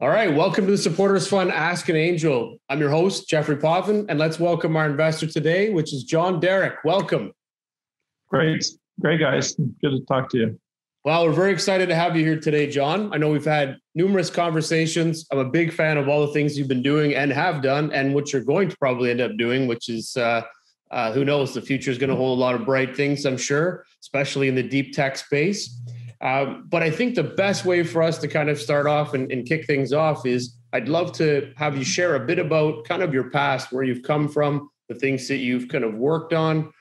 All right, welcome to the Supporters Fund Ask an Angel. I'm your host, Jeffery Potvin, and let's welcome our investor today, which is John Derrick. Welcome. Great guys. Good to talk to you. Well, we're very excited to have you here today, John. I know we've had numerous conversations. I'm a big fan of all the things you've been doing and have done, and what you're going to probably end up doing, which is, who knows, the future is going to hold a lot of bright things, I'm sure, especially in the deep tech space. But I think the best way for us to kind of start off and kick things off is I'd love to have you share a bit about kind of your past, where you've come from, the things that you've kind of worked on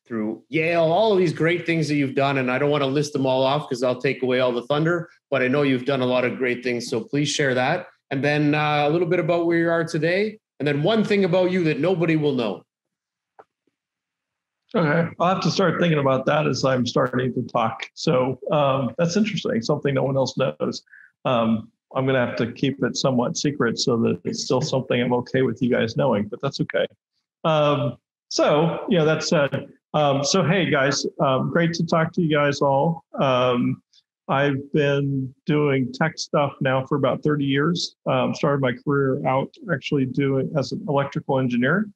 through Yale, all of these great things that you've done. And I don't want to list them all off because I'll take away all the thunder, but I know you've done a lot of great things. So please share that. And then a little bit about where you are today. And then one thing about you that nobody will know. Okay, I'll have to start thinking about that as I'm starting to talk. So that's interesting, something no one else knows. I'm going to have to keep it somewhat secret so that it's still something I'm okay with you guys knowing, but that's okay. So, that said, so hey guys, great to talk to you guys all. I've been doing tech stuff now for about 30 years. Started my career out actually doing as an electrical engineer.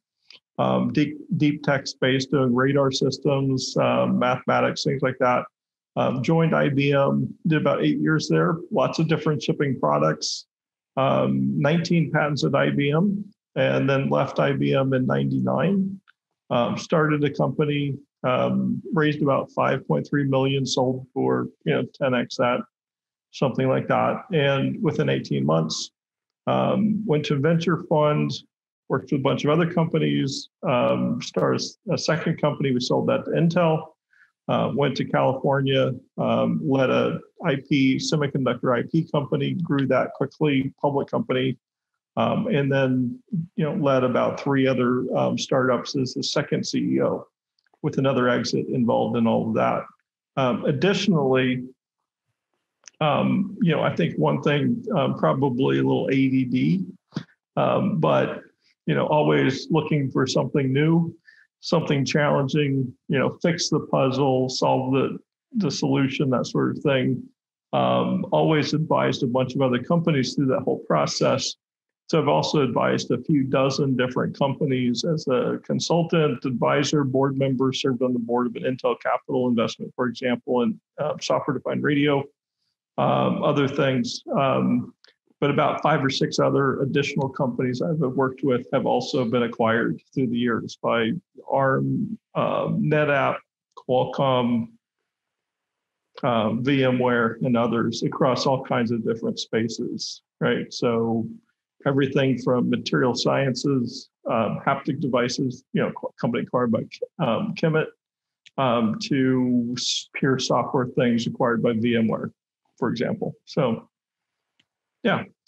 Deep tech space, doing radar systems, mathematics, things like that. Joined IBM, did about 8 years there, lots of different shipping products, 19 patents at IBM, and then left IBM in 99. Started a company, raised about 5.3 million, sold for 10x that, something like that. And within 18 months, went to venture fund, worked with a bunch of other companies, started a second company. We sold that to Intel, went to California, led a semiconductor IP company, grew that quickly, public company, and then led about 3 other startups as the second CEO, with another exit involved in all of that. Additionally, I think one thing, probably a little ADD, but always looking for something new, something challenging, fix the puzzle, solve the solution, that sort of thing. Always advised a bunch of other companies through that whole process. So I've also advised a few dozen different companies as a consultant, advisor, board member, served on the board of an Intel Capital investment, for example, and software-defined radio, other things. But about 5 or 6 other additional companies I've worked with have also been acquired through the years by ARM, NetApp, Qualcomm, VMware, and others across all kinds of different spaces, right? So everything from material sciences, haptic devices, company acquired by Kimmit, to pure software things acquired by VMware, for example. So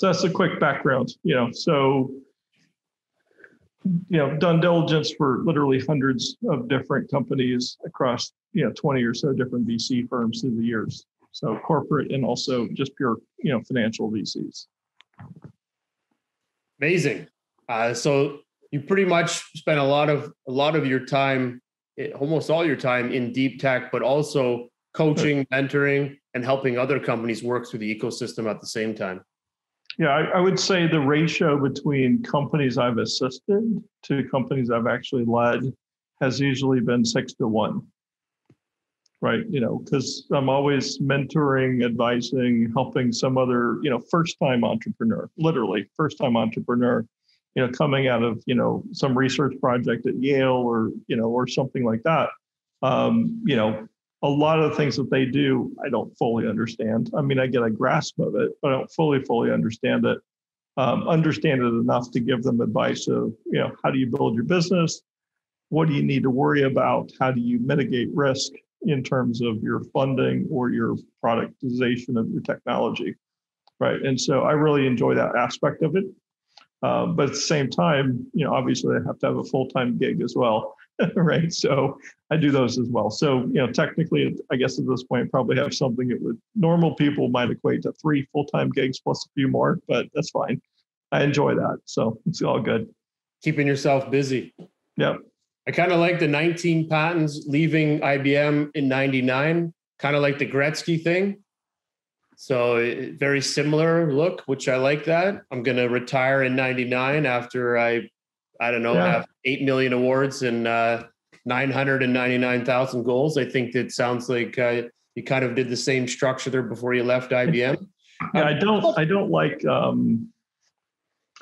that's a quick background, done diligence for literally hundreds of different companies across, 20 or so different VC firms through the years. So corporate and also just pure, financial VCs. Amazing. So you pretty much spent a lot of your time, almost all your time in deep tech, but also coaching, mentoring, and helping other companies work through the ecosystem at the same time. Yeah, I would say the ratio between companies I've assisted to companies I've actually led has usually been 6 to 1, right? Because I'm always mentoring, advising, helping some other, first-time entrepreneur, literally first-time entrepreneur, coming out of, some research project at Yale or something like that. A lot of the things that they do, I don't fully understand. I mean, I get a grasp of it, but I don't fully understand it. Understand it enough to give them advice of, how do you build your business? What do you need to worry about? How do you mitigate risk in terms of your funding or your productization of your technology, right? And so I really enjoy that aspect of it. But at the same time, obviously I have to have a full-time gig as well. Right. So I do those as well. So, technically, I guess at this point, probably have something that normal people might equate to 3 full-time gigs plus a few more, but that's fine. I enjoy that. So it's all good. Keeping yourself busy. Yep. I kind of like the 19 patents leaving IBM in 99, kind of like the Gretzky thing. So very similar look, which I like that. I'm going to retire in 99 after I don't know, have 8 million awards and 999,000 goals. I think that sounds like you kind of did the same structure there before you left IBM. Yeah, I don't like,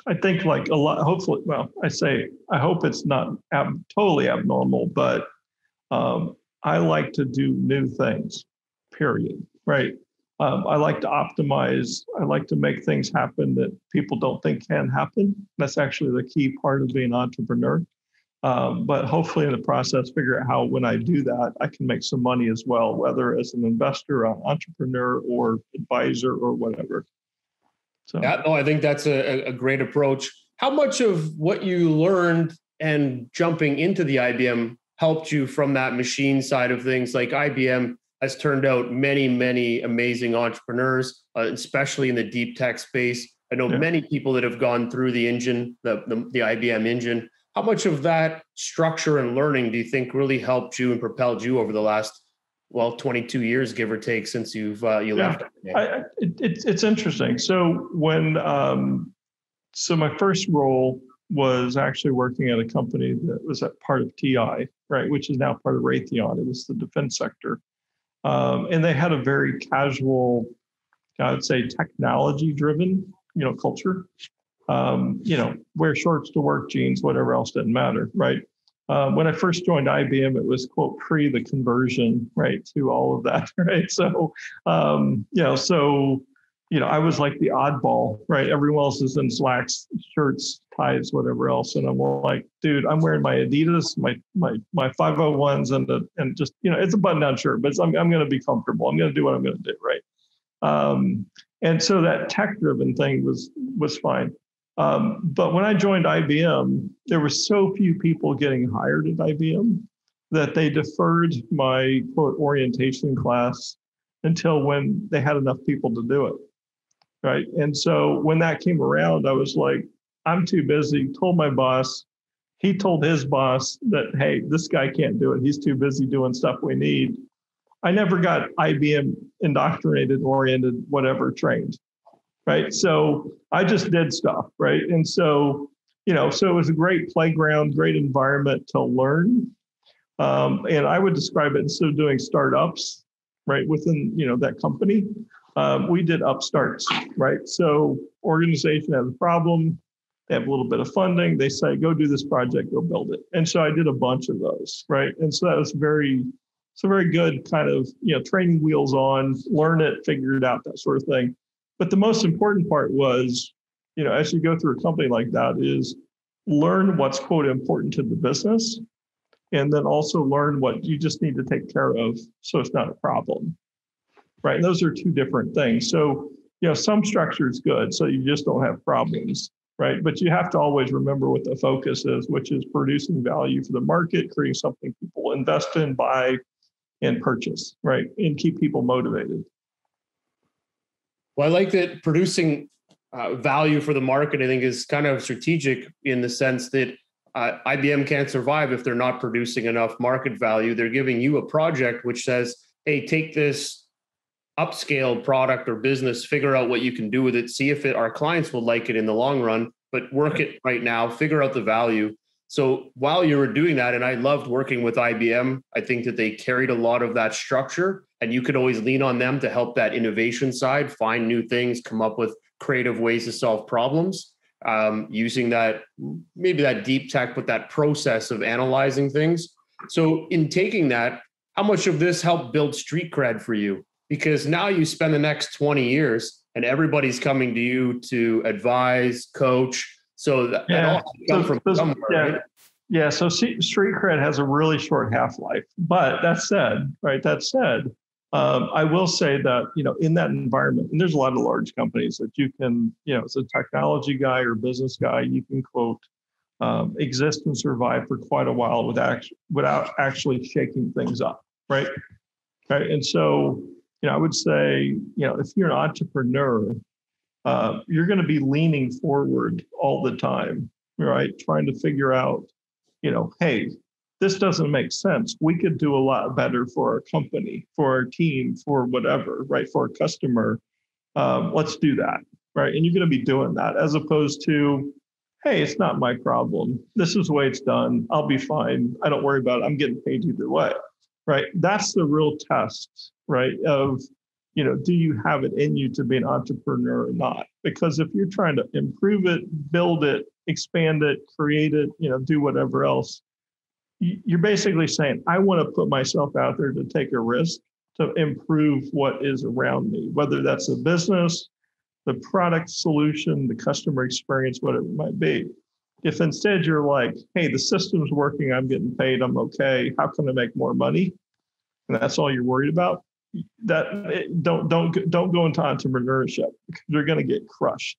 I think like a lot, hopefully, well, I hope it's not totally abnormal, but I like to do new things, period, right? I like to optimize. I like to make things happen that people don't think can happen. That's actually the key part of being an entrepreneur. But hopefully in the process, figure out how, when I do that, I can make some money as well, whether as an investor, an entrepreneur, or advisor, or whatever. So yeah, no, I think that's a great approach. How much of what you learned and jumping into the IBM helped you from that machine side of things? Like IBM has turned out many, many amazing entrepreneurs, especially in the deep tech space. I know many people that have gone through the engine, the IBM engine. How much of that structure and learning do you think really helped you and propelled you over the last, 22 years, give or take, since you left? It's interesting. So so my first role was actually working at a company that was at part of TI, right, which is now part of Raytheon. It was the defense sector. And they had a very casual, I would say, technology-driven, culture. Wear shorts to work, jeans, whatever else didn't matter, right? When I first joined IBM, it was, quote, pre the conversion, right, to all of that, right? So, I was like the oddball, right? Everyone else is in slacks, shirts, ties, whatever else, and I'm like, dude, I'm wearing my Adidas, my 501s, and just it's a button-down shirt, but I'm going to be comfortable. I'm going to do what I'm going to do, right? And so that tech-driven thing was fine. But when I joined IBM, there were so few people getting hired at IBM that they deferred my, quote, orientation class until when they had enough people to do it. Right. And so when that came around, I was like, I'm too busy. Told my boss. He told his boss that, hey, this guy can't do it. He's too busy doing stuff we need. I never got IBM indoctrinated, oriented, whatever, trained. Right. So I just did stuff. Right. And so, so it was a great playground, great environment to learn. And I would describe it, instead of doing startups, right, within, that company, we did upstarts, right? So organization has a problem, they have a little bit of funding, they say, go do this project, go build it. And so I did a bunch of those, right? And so that was very good kind of, training wheels on, learn it, figure it out, that sort of thing. But the most important part was, as you go through a company like that, is learn what's, quote, important to the business, and then also learn what you just need to take care of so it's not a problem. Right. And those are two different things. So, some structure is good, so you just don't have problems. Right. But you have to always remember what the focus is, which is producing value for the market, creating something people invest in, buy, and purchase. Right. And keep people motivated. Well, I like that producing value for the market, I think, is kind of strategic in the sense that IBM can't survive if they're not producing enough market value. They're giving you a project which says, hey, take this upscale product or business, figure out what you can do with it, see if our clients will like it in the long run, but work it right now, figure out the value. So while you were doing that, and I loved working with IBM, I think that they carried a lot of that structure, and you could always lean on them to help that innovation side, find new things, come up with creative ways to solve problems, using that, maybe that deep tech, but that process of analyzing things. So in taking that, how much of this helped build street cred for you? Because now you spend the next 20 years and everybody's coming to you to advise, coach. So that all comes from somewhere, right? Yeah. So street cred has a really short half-life. But that said, I will say that, in that environment, and there's a lot of large companies that you can, as a technology guy or business guy, you can, quote, exist and survive for quite a while without actually shaking things up, right? Right. And so, I would say, if you're an entrepreneur, you're going to be leaning forward all the time, right? Trying to figure out, hey, this doesn't make sense. We could do a lot better for our company, for our team, for whatever, right? For our customer. Let's do that, right? And you're going to be doing that as opposed to, hey, it's not my problem. This is the way it's done. I'll be fine. I don't worry about it. I'm getting paid either way, right? That's the real test, right? Of, do you have it in you to be an entrepreneur or not? Because if you're trying to improve it, build it, expand it, create it, do whatever else, you're basically saying, I want to put myself out there to take a risk to improve what is around me, whether that's a business, the product solution, the customer experience, whatever it might be. If instead you're like, hey, the system's working, I'm getting paid, I'm okay, how can I make more money? And that's all you're worried about. Don't go into entrepreneurship because you're going to get crushed,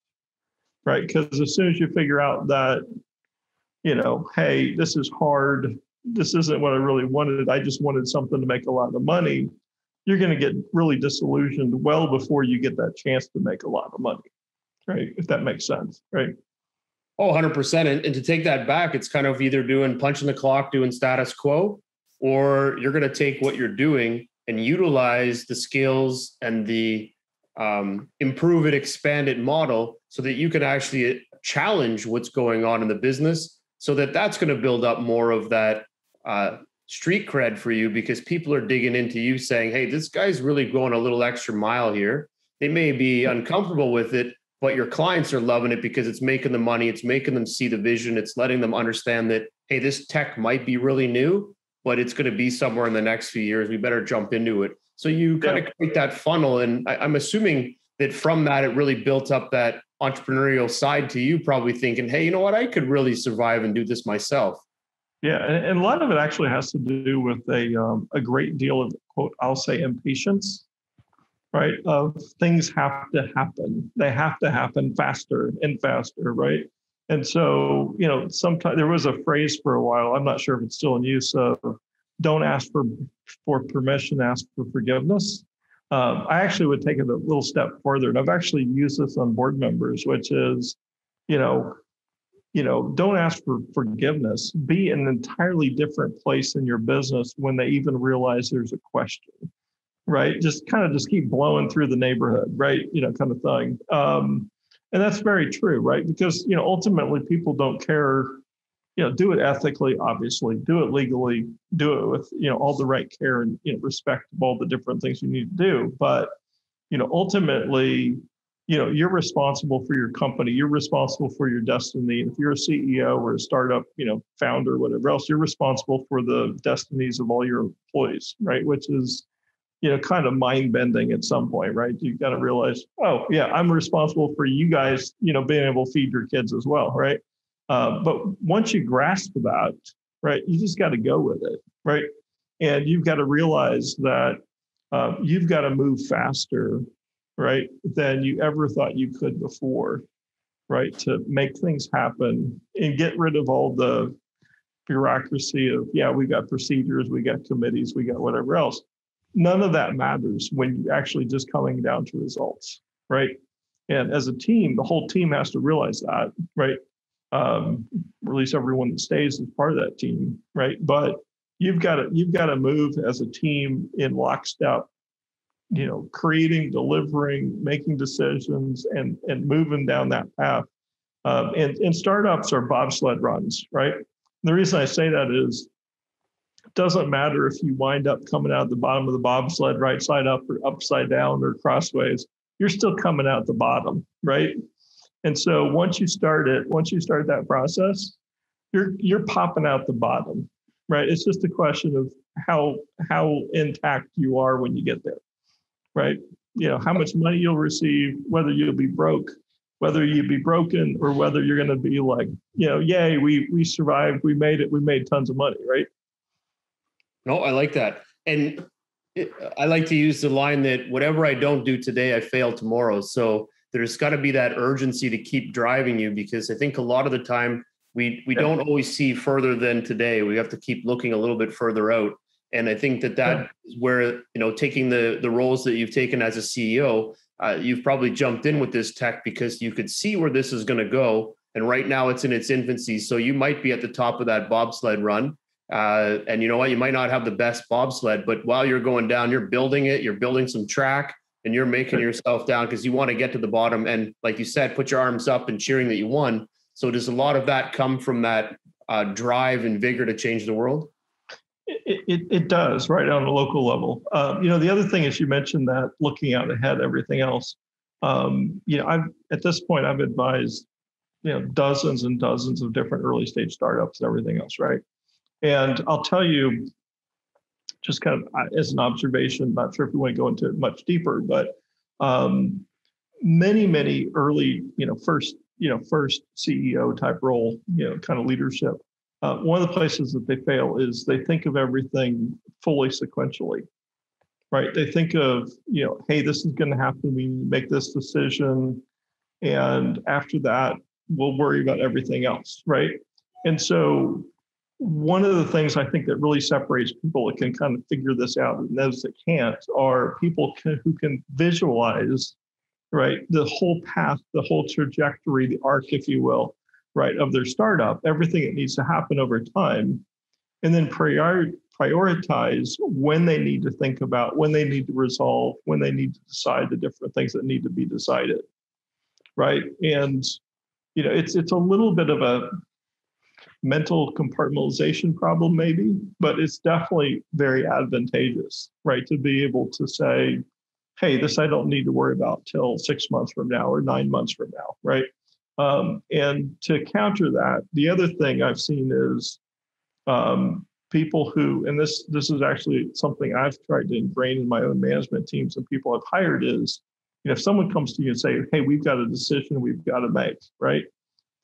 right? Because as soon as you figure out that, hey, this is hard, this isn't what I really wanted, I just wanted something to make a lot of money, you're going to get really disillusioned well before you get that chance to make a lot of money, right? If that makes sense, right? Oh, 100%. And to take that back, it's kind of either doing punching the clock, doing status quo, or you're going to take what you're doing and utilize the skills and the improve it, expand it model so that you can actually challenge what's going on in the business so that that's going to build up more of that street cred for you because people are digging into you saying, hey, this guy's really going a little extra mile here. They may be uncomfortable with it, but your clients are loving it because it's making them money. It's making them see the vision. It's letting them understand that, hey, this tech might be really new, but it's going to be somewhere in the next few years. We better jump into it. So you kind of create that funnel. And I'm assuming that from that, it really built up that entrepreneurial side to you, probably thinking, hey, you know what? I could really survive and do this myself. Yeah, and a lot of it actually has to do with a great deal of, quote, I'll say impatience, right? Of things have to happen. They have to happen faster and faster, right? And so, sometimes there was a phrase for a while, I'm not sure if it's still in use, don't ask for permission, ask for forgiveness. I actually would take it a little step further, and I've actually used this on board members, which is, don't ask for forgiveness. Be in an entirely different place in your business when they even realize there's a question, right? Just keep blowing through the neighborhood, right? Kind of thing. And that's very true, right? Because, ultimately people don't care, do it ethically, obviously, do it legally, do it with, all the right care and, respect of all the different things you need to do. But, ultimately, you're responsible for your company. You're responsible for your destiny. If you're a CEO or a startup, founder, whatever else, you're responsible for the destinies of all your employees, right? Which is, kind of mind bending at some point, right? You got to realize, oh yeah, I'm responsible for you guys, being able to feed your kids as well, right? But once you grasp that, right, you just got to go with it, right? And you've got to realize that you've got to move faster, right, than you ever thought you could before, right, to make things happen and get rid of all the bureaucracy of, yeah, we got procedures, we got committees, we got whatever else. None of that matters when you're actually just coming down to results, right? And as a team, the whole team has to realize that, right? Or at least everyone that stays is part of that team, right? But you've got to move as a team in lockstep, creating, delivering, making decisions, and moving down that path. And startups are bobsled runs, right? And the reason I say that is, it doesn't matter if you wind up coming out the bottom of the bobsled right side up or upside down or crossways, you're still coming out the bottom, right? And so once you start that process, you're popping out the bottom, right? It's just a question of how intact you are when you get there, right? How much money you'll receive, whether you'll be broke, whether you'll be broken, or whether you're going to be like, yay, we survived, we made it, we made tons of money, right? No, I like that. And I like to use the line that whatever I don't do today, I fail tomorrow. So there's got to be that urgency to keep driving you, because I think a lot of the time we don't always see further than today. We have to keep looking a little bit further out. And I think that is where, taking the roles that you've taken as a CEO, you've probably jumped in with this tech because you could see where this is going to go. And right now it's in its infancy. So you might be at the top of that bobsled run. And you know what? You might not have the best bobsled, but while you're going down, you're building it, you're building some track, and you're making yourself down because you want to get to the bottom. And like you said, put your arms up and cheering that you won. So does a lot of that come from that drive and vigor to change the world? It does, right, on a local level. The other thing is you mentioned that looking out ahead, everything else. At this point, I've advised, dozens and dozens of different early stage startups and everything else, right? And I'll tell you, just kind of as an observation, not sure if we want to go into it much deeper, but many early, first CEO type role, kind of leadership. One of the places that they fail is they think of everything fully sequentially, right? They think of, hey, this is going to happen. We make this decision. And after that, we'll worry about everything else, right? And so one of the things I think that really separates people that can kind of figure this out and those that can't are people who can visualize, right, the whole path, the whole trajectory, the arc, if you will, right, of their startup, everything that needs to happen over time, and then prioritize when they need to think about, when they need to resolve, when they need to decide the different things that need to be decided, right? And, it's a little bit of a mental compartmentalization problem maybe, but it's definitely very advantageous, right, to be able to say, hey, this I don't need to worry about till 6 months from now or 9 months from now, right? And to counter that, the other thing I've seen is people who, and this is actually something I've tried to ingrain in my own management teams and people I've hired is, if someone comes to you and say, hey, we've got a decision we've got to make, right?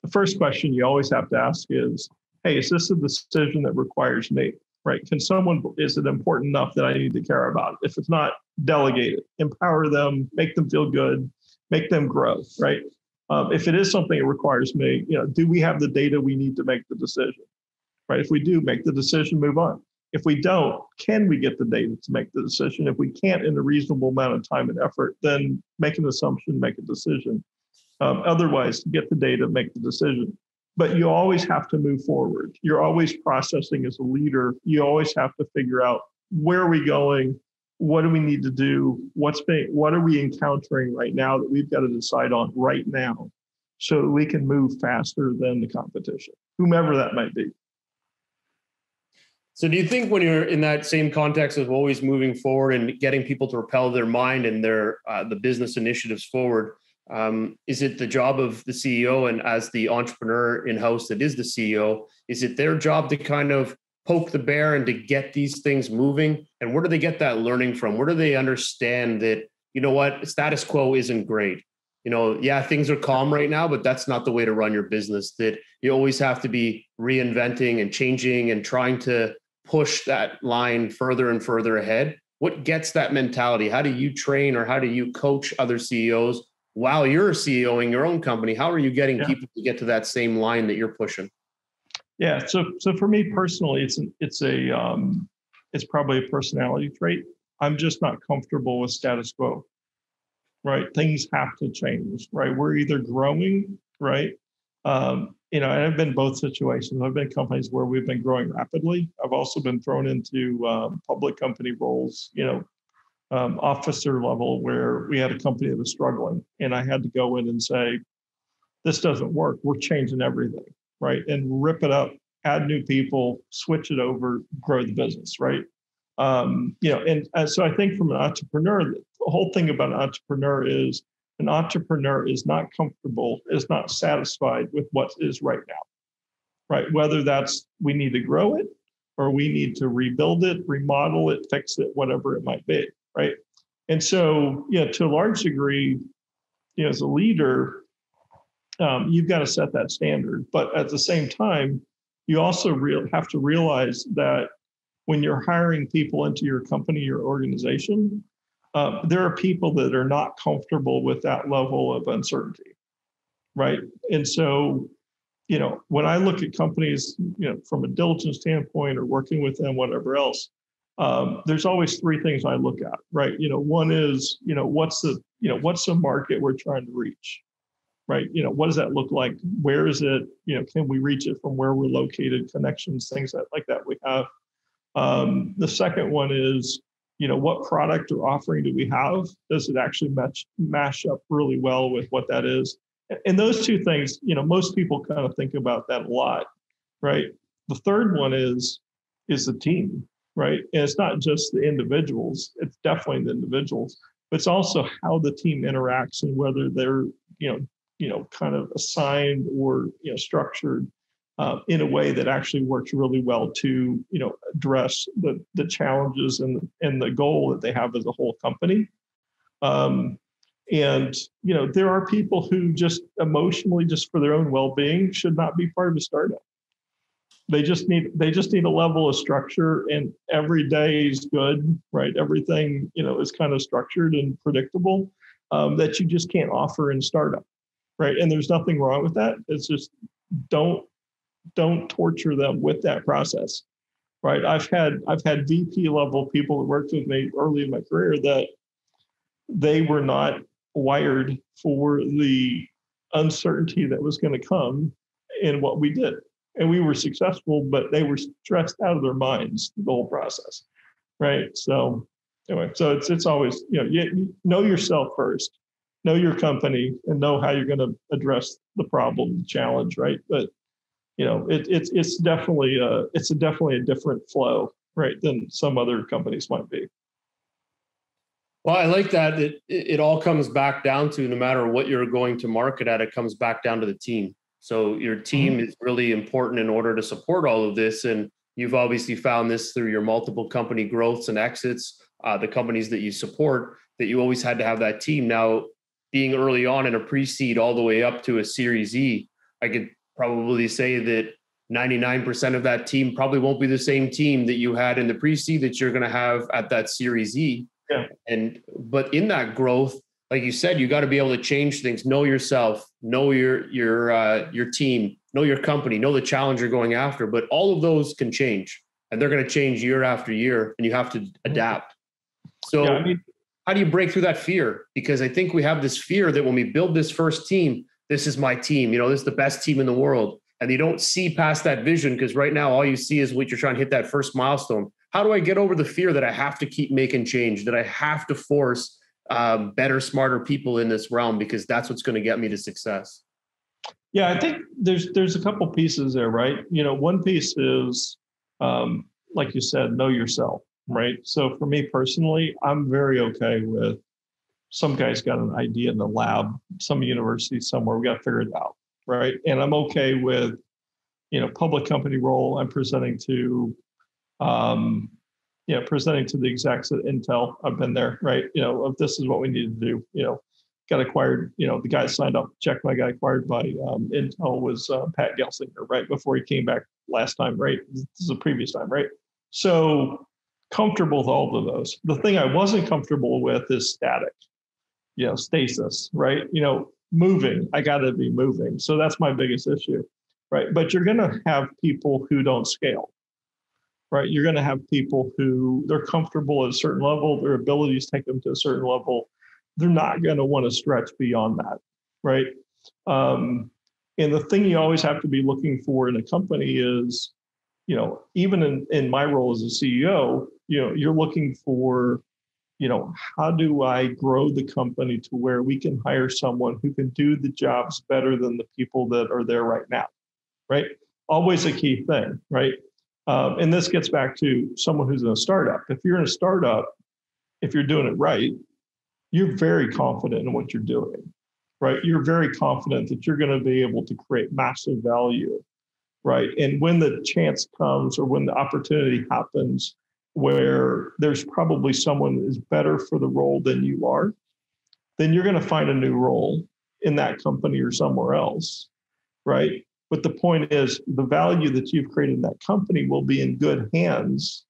The first question you always have to ask is, hey, is this a decision that requires me, right? Is it important enough that I need to care about it? If it's not, delegate it, empower them, make them feel good, make them grow, right? If it is something that requires me, do we have the data we need to make the decision, right? If we do, make the decision, move on. If we don't, can we get the data to make the decision? If we can't in a reasonable amount of time and effort, then make an assumption, make a decision. Otherwise, get the data, make the decision. But you always have to move forward. You're always processing as a leader. You always have to figure out, where are we going? What do we need to do? What are we encountering right now that we've got to decide on right now so that we can move faster than the competition, whomever that might be. So do you think when you're in that same context of always moving forward and getting people to propel their mind and their the business initiatives forward, is it the job of the CEO and as the entrepreneur in-house that is the CEO, is it their job to kind of poke the bear and to get these things moving? And where do they get that learning from? Where do they understand that, status quo isn't great? Things are calm right now, but that's not the way to run your business, that you always have to be reinventing and changing and trying to push that line further and further ahead. What gets that mentality? How do you train or how do you coach other CEOs while you're CEOing your own company? How are you getting people to get to that same line that you're pushing? Yeah. So for me personally, it's probably a personality trait. I'm just not comfortable with status quo, right? Things have to change, right? We're either growing, right? And I've been both situations. I've been companies where we've been growing rapidly. I've also been thrown into public company roles, officer level, where we had a company that was struggling, and I had to go in and say, this doesn't work. We're changing everything, right? And rip it up, add new people, switch it over, grow the business, right? So I think from an entrepreneur, the whole thing about an entrepreneur is not comfortable, is not satisfied with what is right now, right? Whether that's we need to grow it or we need to rebuild it, remodel it, fix it, whatever it might be, right? And so, to a large degree, as a leader, you've got to set that standard. But at the same time, you also have to realize that when you're hiring people into your company, your organization, there are people that are not comfortable with that level of uncertainty, right? And so, when I look at companies, from a diligence standpoint or working with them, whatever else, there's always three things I look at, right? One is, what's the market we're trying to reach, right? What does that look like? Where is it? Can we reach it from where we're located, connections, things like that we have. The second one is, what product or offering do we have? Does it actually mash up really well with what that is? And those two things, most people kind of think about that a lot, right? The third one is the team, right? And it's not just the individuals, it's definitely the individuals, but it's also how the team interacts and whether they're, kind of assigned or, structured in a way that actually works really well to, address the challenges and the goal that they have as a whole company. There are people who just emotionally, just for their own well-being, should not be part of a startup. They just need a level of structure, and every day is good, right? Everything, is kind of structured and predictable, that you just can't offer in startup, right? And there's nothing wrong with that. It's just don't torture them with that process, right? I've had VP level people that worked with me early in my career that they were not wired for the uncertainty that was going to come in what we did. And we were successful, but they were stressed out of their minds the whole process, right? So anyway, so it's always, you know yourself first, know your company, and know how you're going to address the problem, the challenge, right? But it's definitely a different flow, right, than some other companies might be. Well, I like that. It all comes back down to, no matter what you're going to market at, it comes back down to the team. So your team is really important in order to support all of this. And you've obviously found this through your multiple company growths and exits, the companies that you support, that you always had to have that team. Now, being early on in a pre-seed all the way up to a Series E, I could probably say that 99% of that team probably won't be the same team that you had in the pre-seed that you're going to have at that Series E. Yeah. But in that growth, like you said, you got to be able to change things, know yourself, know your team, know your company, know the challenge you're going after. But all of those can change, and they're going to change year after year, and you have to adapt. So how do you break through that fear? Because I think we have this fear that when we build this first team, this is my team, this is the best team in the world. And you don't see past that vision, because right now all you see is what you're trying to hit that first milestone. How do I get over the fear that I have to keep making change, that I have to force better, smarter people in this realm, because that's what's going to get me to success? Yeah, I think there's a couple pieces there, right? One piece is, like you said, know yourself, right? So for me personally, I'm very okay with some guy's got an idea in the lab, some university somewhere, we got to figure it out, right? And I'm okay with, public company role. I'm presenting to the execs at Intel. I've been there, right? If this is what we need to do, got acquired, the guy signed up, check my guy acquired by Intel was Pat Gelsinger, right? Before he came back last time, right? This is the previous time, right? So comfortable with all of those. The thing I wasn't comfortable with is static, stasis, right? Moving, I got to be moving. So that's my biggest issue, right? But you're going to have people who don't scale, right? You're going to have people who they're comfortable at a certain level, their abilities take them to a certain level. They're not going to want to stretch beyond that, right? And the thing you always have to be looking for in a company is, even in my role as a CEO, you're looking for, how do I grow the company to where we can hire someone who can do the jobs better than the people that are there right now, right? Always a key thing, right? And this gets back to someone who's in a startup. If you're in a startup, if you're doing it right, you're very confident in what you're doing, right? You're very confident that you're going to be able to create massive value, right? And when the chance comes or when the opportunity happens where there's probably someone that is better for the role than you are, then you're going to find a new role in that company or somewhere else, right? But the point is, the value that you've created in that company will be in good hands,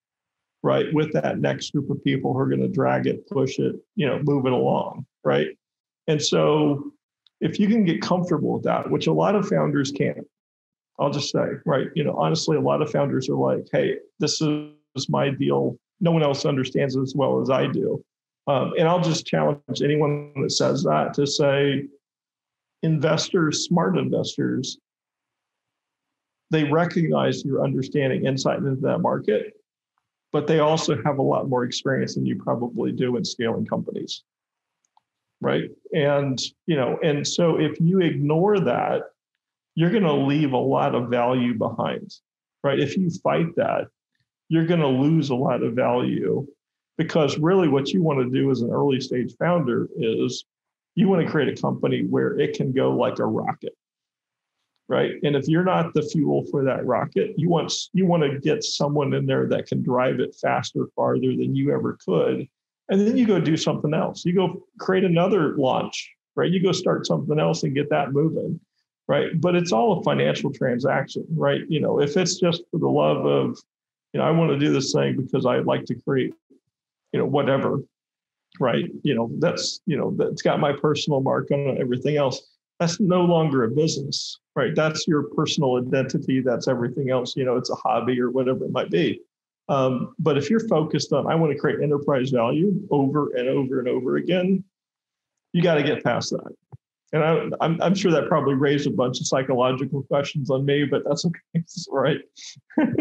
right, with that next group of people who are going to drag it, push it, move it along, right? And so if you can get comfortable with that, which a lot of founders can't, I'll just say, right, honestly, a lot of founders are like, hey, this is my deal. No one else understands it as well as I do. And I'll just challenge anyone that says that to say, investors, smart investors, they recognize your understanding insight into that market, but they also have a lot more experience than you probably do in scaling companies. Right. And, and so if you ignore that, you're going to leave a lot of value behind. Right. If you fight that, you're going to lose a lot of value, because really what you want to do as an early stage founder is you want to create a company where it can go like a rocket. Right. And if you're not the fuel for that rocket, you want to get someone in there that can drive it faster, farther than you ever could. And then you go do something else. You go create another launch, right? You go start something else and get that moving, right? But it's all a financial transaction, right? If it's just for the love of, I want to do this thing because I like to create, whatever, right? That's got my personal mark on everything else. That's no longer a business, right? That's your personal identity. That's everything else. It's a hobby or whatever it might be. But if you're focused on, I want to create enterprise value over and over and over again, you got to get past that. And I'm sure that probably raised a bunch of psychological questions on me, but that's okay, right?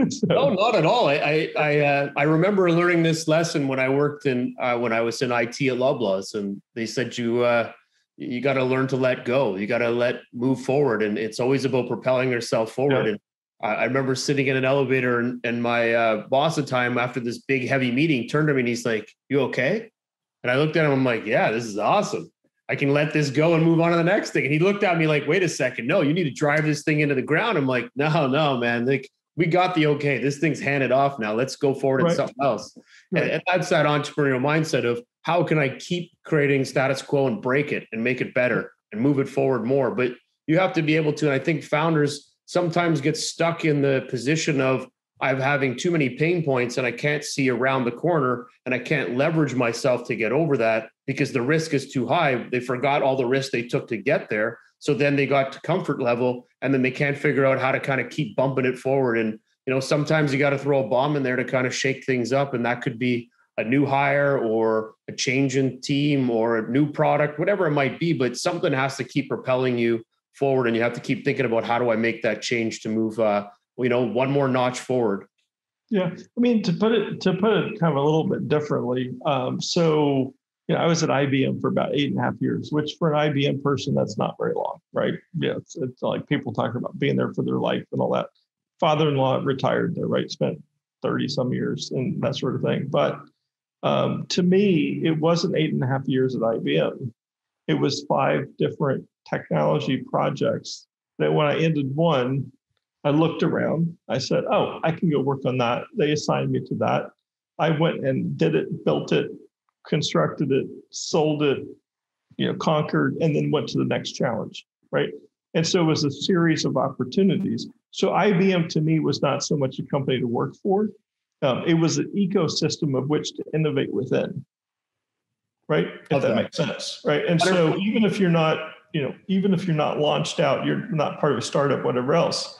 So. No, not at all. I remember learning this lesson when I worked when I was in IT at Loblaws, and they said you got to learn to let go. You got to move forward, and it's always about propelling yourself forward. Yeah. And I remember sitting in an elevator, and my boss at the time, after this big heavy meeting, turned to me and he's like, "You okay?" And I looked at him. I'm like, "Yeah, this is awesome. I can let this go and move on to the next thing." And he looked at me like, "Wait a second. No, you need to drive this thing into the ground." I'm like, no, man. Like, we got the okay. This thing's handed off now. Let's go forward and something else. Right. And that's that entrepreneurial mindset of how can I keep creating status quo and break it and make it better and move it forward more. But you have to be able to, and I think founders sometimes get stuck in the position of I'm having too many pain points and I can't see around the corner and I can't leverage myself to get over that because the risk is too high. They forgot all the risks they took to get there. So then they got to comfort level and then they can't figure out how to kind of keep bumping it forward. And, sometimes you got to throw a bomb in there to kind of shake things up. And that could be a new hire or a change in team or a new product, whatever it might be, but something has to keep propelling you forward. And you have to keep thinking about how do I make that change to move, one more notch forward. Yeah. I mean, to put it kind of a little bit differently. I was at IBM for about 8.5 years, which for an IBM person, that's not very long, right? Yeah. It's like people talking about being there for their life and all that. Father-in-law retired there, right? Spent 30 some years and that sort of thing. But to me, it wasn't 8.5 years at IBM. It was 5 different technology projects that when I ended one, I looked around. I said, "Oh, I can go work on that." They assigned me to that. I went and did it, built it, constructed it, sold it, conquered, and then went to the next challenge, right? And so it was a series of opportunities. So IBM to me was not so much a company to work for. It was an ecosystem of which to innovate within, right? If that makes sense, right? And so even if you're not launched out, you're not part of a startup, whatever else,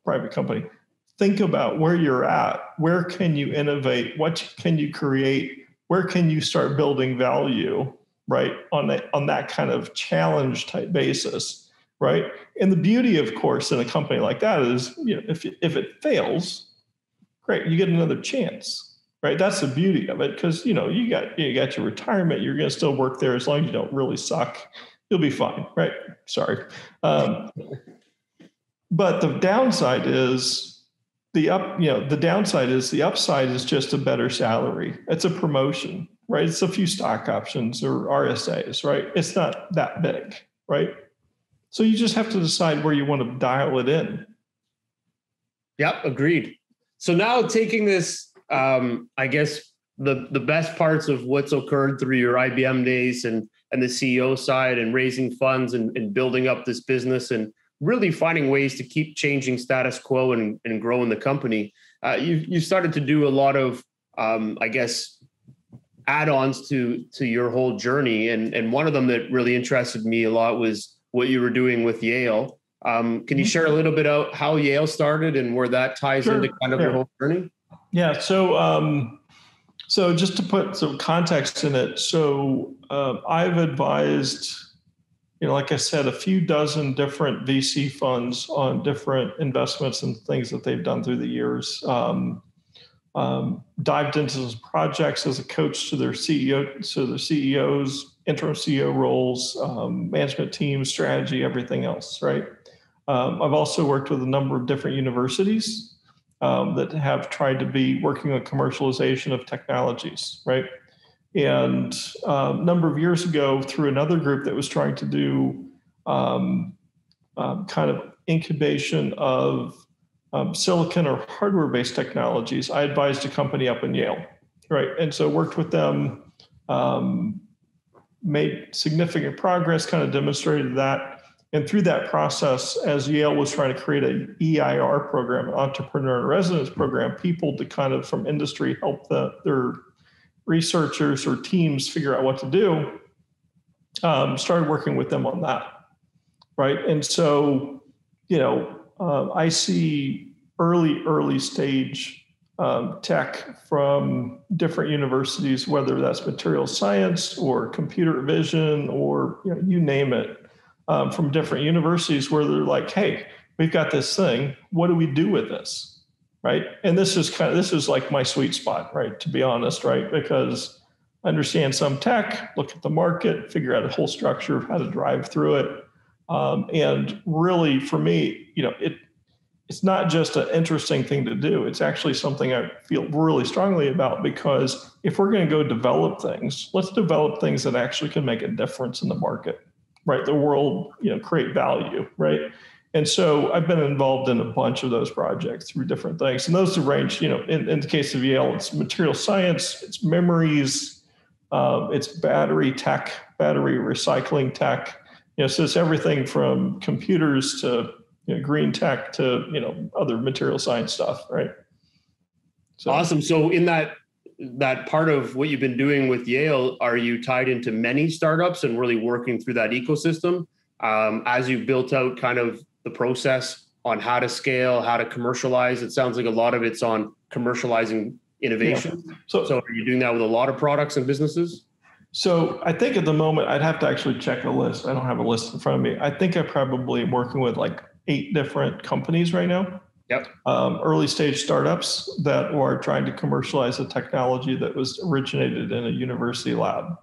private company. Think about where you're at. Where can you innovate? What can you create? Where can you start building value, right? On that kind of challenge type basis, right? And the beauty, of course, in a company like that is, if it fails, great, you get another chance, right? That's the beauty of it, because you got your retirement. You're going to still work there as long as you don't really suck. You'll be fine, right? Sorry. But the downside is the upside is just a better salary. It's a promotion, right? It's a few stock options or RSAs, right? It's not that big, right? So you just have to decide where you want to dial it in. Yep, agreed. So now taking this, I guess the best parts of what's occurred through your IBM days and the CEO side and raising funds and building up this business and really finding ways to keep changing status quo and growing the company. You started to do a lot of, I guess, add-ons to your whole journey. And one of them that really interested me a lot was what you were doing with Yale. Can you share a little bit about how Yale started and where that ties into kind of your whole journey? Yeah. So just to put some context in it. So I've advised, like I said, a few dozen different VC funds on different investments and things that they've done through the years. dived into those projects as a coach to their CEO, so their CEOs, interim CEO roles, management teams, strategy, everything else, right? I've also worked with a number of different universities that have tried to be working on commercialization of technologies, right? And a number of years ago, through another group that was trying to do kind of incubation of silicon or hardware-based technologies, I advised a company up in Yale, right? And so worked with them, made significant progress, kind of demonstrated that. And through that process, as Yale was trying to create an EIR program, an entrepreneur in residence program, people to kind of from industry help their researchers or teams figure out what to do, started working with them on that, right? And so, I see early stage tech from different universities, whether that's material science or computer vision or you name it, from different universities where they're like, hey, we've got this thing. What do we do with this? Right. And this is like my sweet spot, right? To be honest, right? Because I understand some tech, look at the market, figure out a whole structure of how to drive through it. And really for me, it's not just an interesting thing to do. It's actually something I feel really strongly about, because if we're going to go develop things, let's develop things that actually can make a difference in the market, right? The world, create value, right? And so I've been involved in a bunch of those projects through different things. And those range, in the case of Yale, it's material science, it's memories, it's battery tech, battery recycling tech. So it's everything from computers to green tech to other material science stuff, right? So. Awesome. So in that part of what you've been doing with Yale, are you tied into many startups and really working through that ecosystem as you built out kind of the process on how to scale, how to commercialize? It sounds like a lot of it's on commercializing innovation. Yeah. So are you doing that with a lot of products and businesses? So I think at the moment, I'd have to actually check a list. I don't have a list in front of me. I think I probably am working with like 8 different companies right now. Yep. Early stage startups that are trying to commercialize a technology that was originated in a university lab,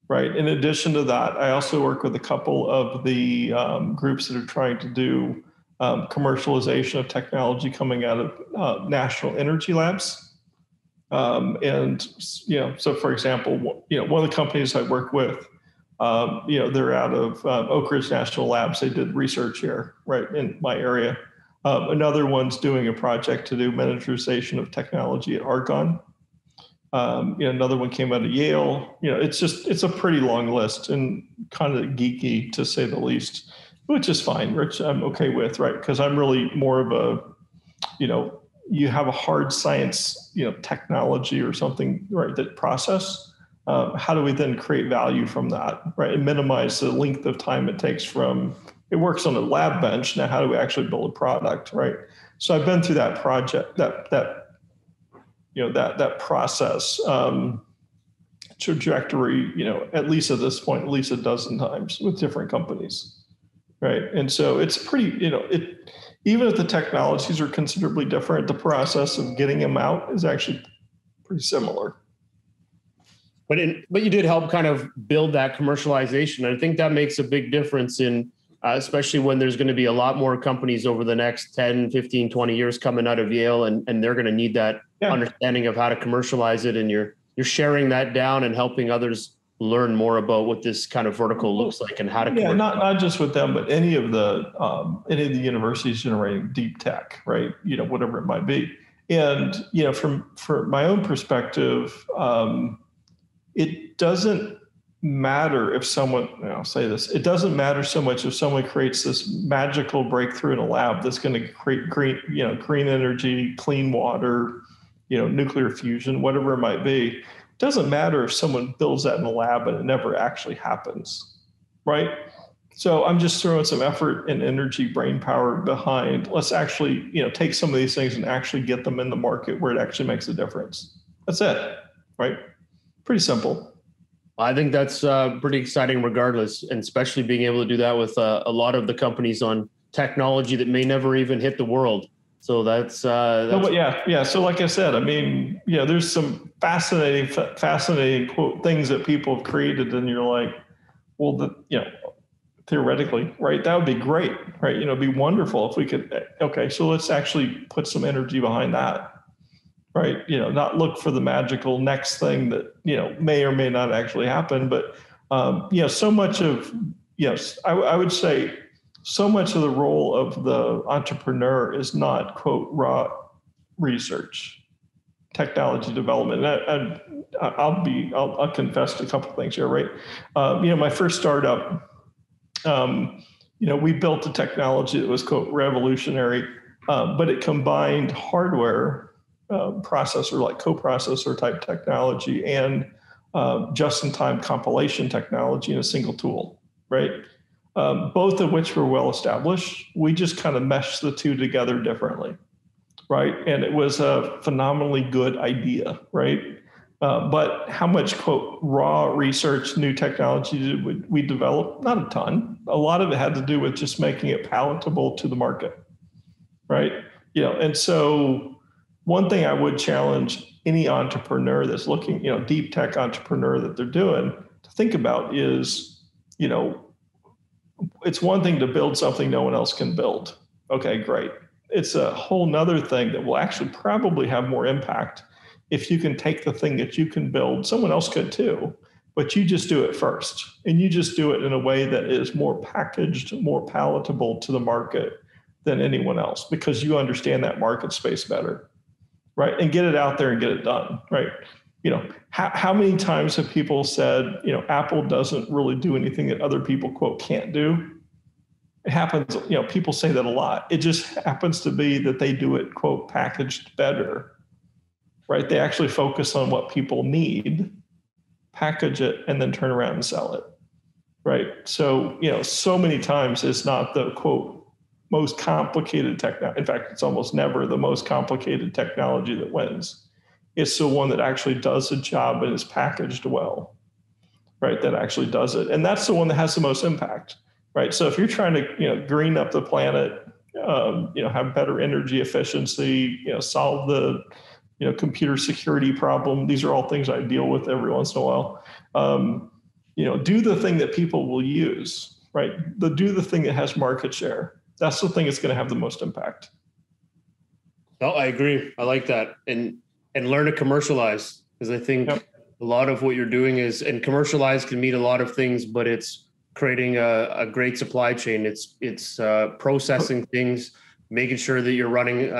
right? In addition to that, I also work with a couple of the groups that are trying to do commercialization of technology coming out of national energy labs. So for example, one of the companies I work with, they're out of Oak Ridge National Labs. They did research here, right in my area. Another one's doing a project to do miniaturization of technology at Argonne. Another one came out of Yale. It's a pretty long list and kind of geeky to say the least, which is fine, which I'm okay with, right? Because I'm really more of a, you have a hard science, technology or something, right? That process. How do we then create value from that, right? And minimize the length of time it takes from it works on a lab bench. Now, how do we actually build a product, right? So I've been through that project, that process trajectory, at least at this point, at least a dozen times with different companies, right? And so it's pretty, even if the technologies are considerably different, the process of getting them out is actually pretty similar. But you did help kind of build that commercialization. And I think that makes a big difference in, especially when there's going to be a lot more companies over the next 10, 15, 20 years coming out of Yale, and they're going to need that understanding of how to commercialize it. And you're sharing that down and helping others learn more about what this kind of vertical looks like and how to commercialize. Not just with them, but any of the universities generating deep tech, right? Whatever it might be. And, from my own perspective, it doesn't matter if someone, I'll say this, it doesn't matter so much if someone creates this magical breakthrough in a lab that's going to create green energy, clean water, nuclear fusion, whatever it might be. It doesn't matter if someone builds that in a lab and it never actually happens, right? So I'm just throwing some effort and energy, brain power behind, let's actually, take some of these things and actually get them in the market where it actually makes a difference. That's it, right? Pretty simple. I think that's pretty exciting regardless, and especially being able to do that with a lot of the companies on technology that may never even hit the world. So that's yeah. So like I said, I mean, there's some fascinating quote things that people have created, and you're like, well, theoretically, right? That would be great, right? It'd be wonderful if we could. Okay, so let's actually put some energy behind that, right? Not look for the magical next thing that may or may not actually happen, but so much of I would say so much of the role of the entrepreneur is not quote raw research, technology development. And I'll confess to a couple of things here, right? My first startup, we built a technology that was quote revolutionary, but it combined hardware, processor like coprocessor type technology and just-in-time compilation technology in a single tool, right? Both of which were well established. We just kind of meshed the two together differently, right? And it was a phenomenally good idea, right? But how much, quote, raw research, new technology did we develop? Not a ton. A lot of it had to do with just making it palatable to the market, right? And so one thing I would challenge any entrepreneur that's looking, deep tech entrepreneur that they're doing to think about is, it's one thing to build something no one else can build. Okay, great. It's a whole nother thing that will actually probably have more impact if you can take the thing that you can build, someone else could too, but you just do it first. And you just do it in a way that is more packaged, more palatable to the market than anyone else, because you understand that market space better, right? And get it out there and get it done, right? How many times have people said, Apple doesn't really do anything that other people, quote, can't do? It happens, people say that a lot. It just happens to be that they do it, quote, packaged better, right? They actually focus on what people need, package it, and then turn around and sell it, right? So, so many times it's not the, quote, most complicated technology. In fact, it's almost never the most complicated technology that wins. It's the one that actually does the job and is packaged well, right? That actually does it. And that's the one that has the most impact, right? So if you're trying to, green up the planet, have better energy efficiency, solve the, computer security problem. These are all things I deal with every once in a while. Do the thing that people will use, right? Do the thing that has market share. That's the thing that's going to have the most impact. No, I agree. I like that. And learn to commercialize, because I think a lot of what you're doing is, and commercialize can mean a lot of things, but it's creating a great supply chain. It's processing things, making sure that you're running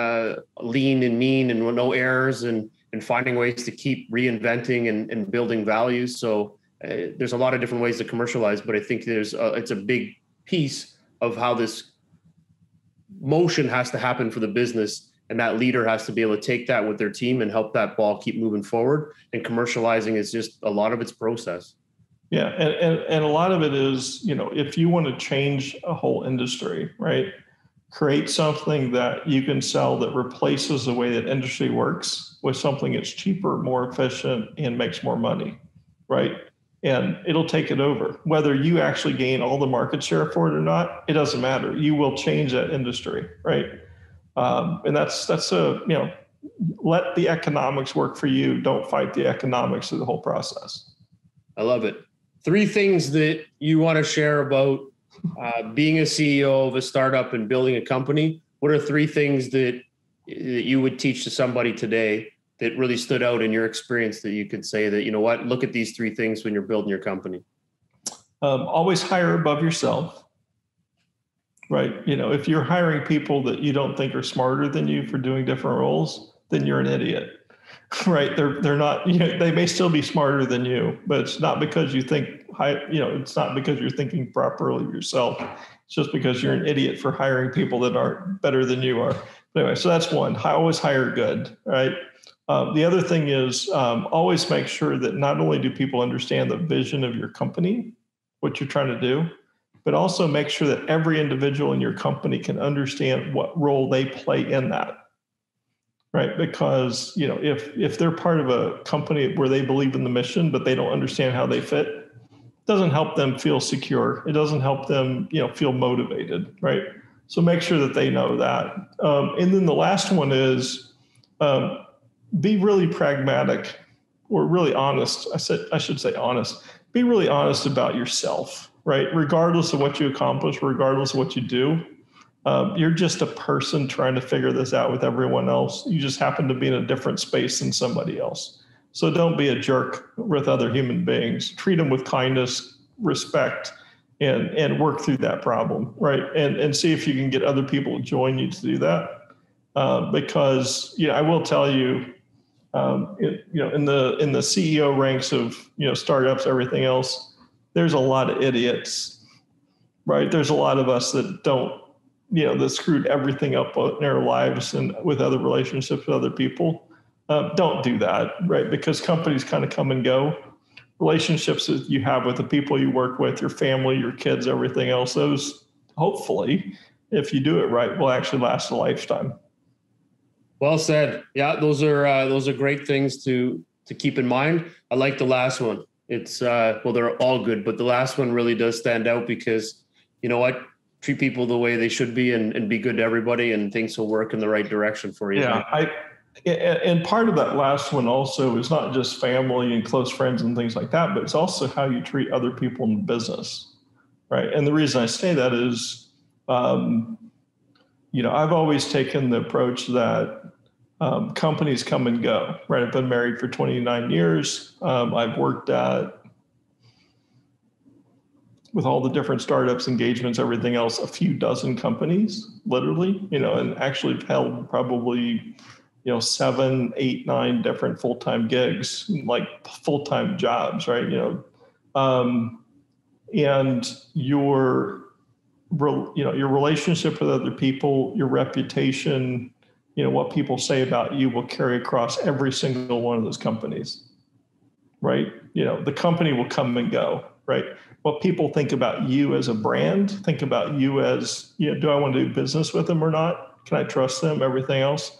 lean and mean and with no errors, and finding ways to keep reinventing and building values. So there's a lot of different ways to commercialize, but I think it's a big piece of how this motion has to happen for the business. And that leader has to be able to take that with their team and help that ball keep moving forward. And commercializing is just a lot of its process. Yeah. And a lot of it is, if you want to change a whole industry, right? Create something that you can sell that replaces the way that industry works with something that's cheaper, more efficient, and makes more money, right? And it'll take it over. Whether you actually gain all the market share for it or not, it doesn't matter. You will change that industry, right? And that's let the economics work for you. Don't fight the economics of the whole process. I love it. 3 things that you want to share about being a CEO of a startup and building a company. What are 3 things that you would teach to somebody today that really stood out in your experience that you could say that, look at these 3 things when you're building your company? Always hire above yourself. Right. If you're hiring people that you don't think are smarter than you for doing different roles, then you're an idiot. Right. They're not, they may still be smarter than you, but it's not because you think, it's not because you're thinking properly yourself. It's just because you're an idiot for hiring people that aren't better than you are. But anyway, so that's one. Always hire good. Right. The other thing is always make sure that not only do people understand the vision of your company, what you're trying to do, but also make sure that every individual in your company can understand what role they play in that, right? Because, if they're part of a company where they believe in the mission, but they don't understand how they fit, it doesn't help them feel secure. It doesn't help them, feel motivated, right? So make sure that they know that. And then the last one is be really pragmatic or really honest. I should say honest. Be really honest about yourself, right? Regardless of what you accomplish, regardless of what you do, you're just a person trying to figure this out with everyone else. You just happen to be in a different space than somebody else. So don't be a jerk with other human beings. Treat them with kindness, respect, and work through that problem, right? And see if you can get other people to join you to do that. Because I will tell you, in the CEO ranks of startups, everything else, there's a lot of idiots, right? There's a lot of us that don't, that screwed everything up in our lives and with other relationships with other people. Don't do that, right? Because companies kind of come and go. Relationships that you have with the people you work with, your family, your kids, everything else, those hopefully, if you do it right, will actually last a lifetime. Well said. Yeah, those are great things to keep in mind. I like the last one. It's they're all good, but the last one really does stand out because you know what? Treat people the way they should be and be good to everybody, and things will work in the right direction for you. Yeah, and part of that last one also is not just family and close friends and things like that, but it's also how you treat other people in business, right? And the reason I say that is, I've always taken the approach that companies come and go, right? I've been married for 29 years. I've worked with all the different startups, engagements, everything else, a few dozen companies, literally, and actually held probably 7, 8, 9 different full-time gigs, like full-time jobs, right? And your relationship with other people, your reputation, what people say about you will carry across every single one of those companies, right? The company will come and go, right? What people think about you as a brand, think about you as, do I want to do business with them or not? Can I trust them? Everything else.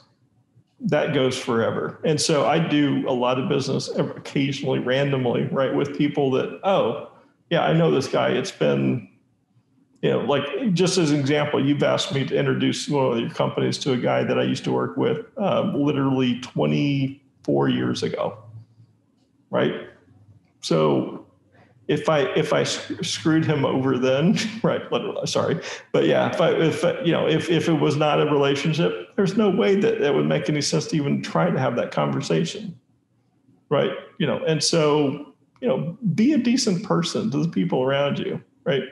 That goes forever. And so I do a lot of business occasionally, randomly, right, with people that, I know this guy. It's been, like just as an example, you've asked me to introduce one of your companies to a guy that I used to work with literally 24 years ago, right? So if I screwed him over then, right? Sorry, but yeah, if it was not a relationship, there's no way that it would make any sense to even try to have that conversation, right? And so be a decent person to the people around you, right?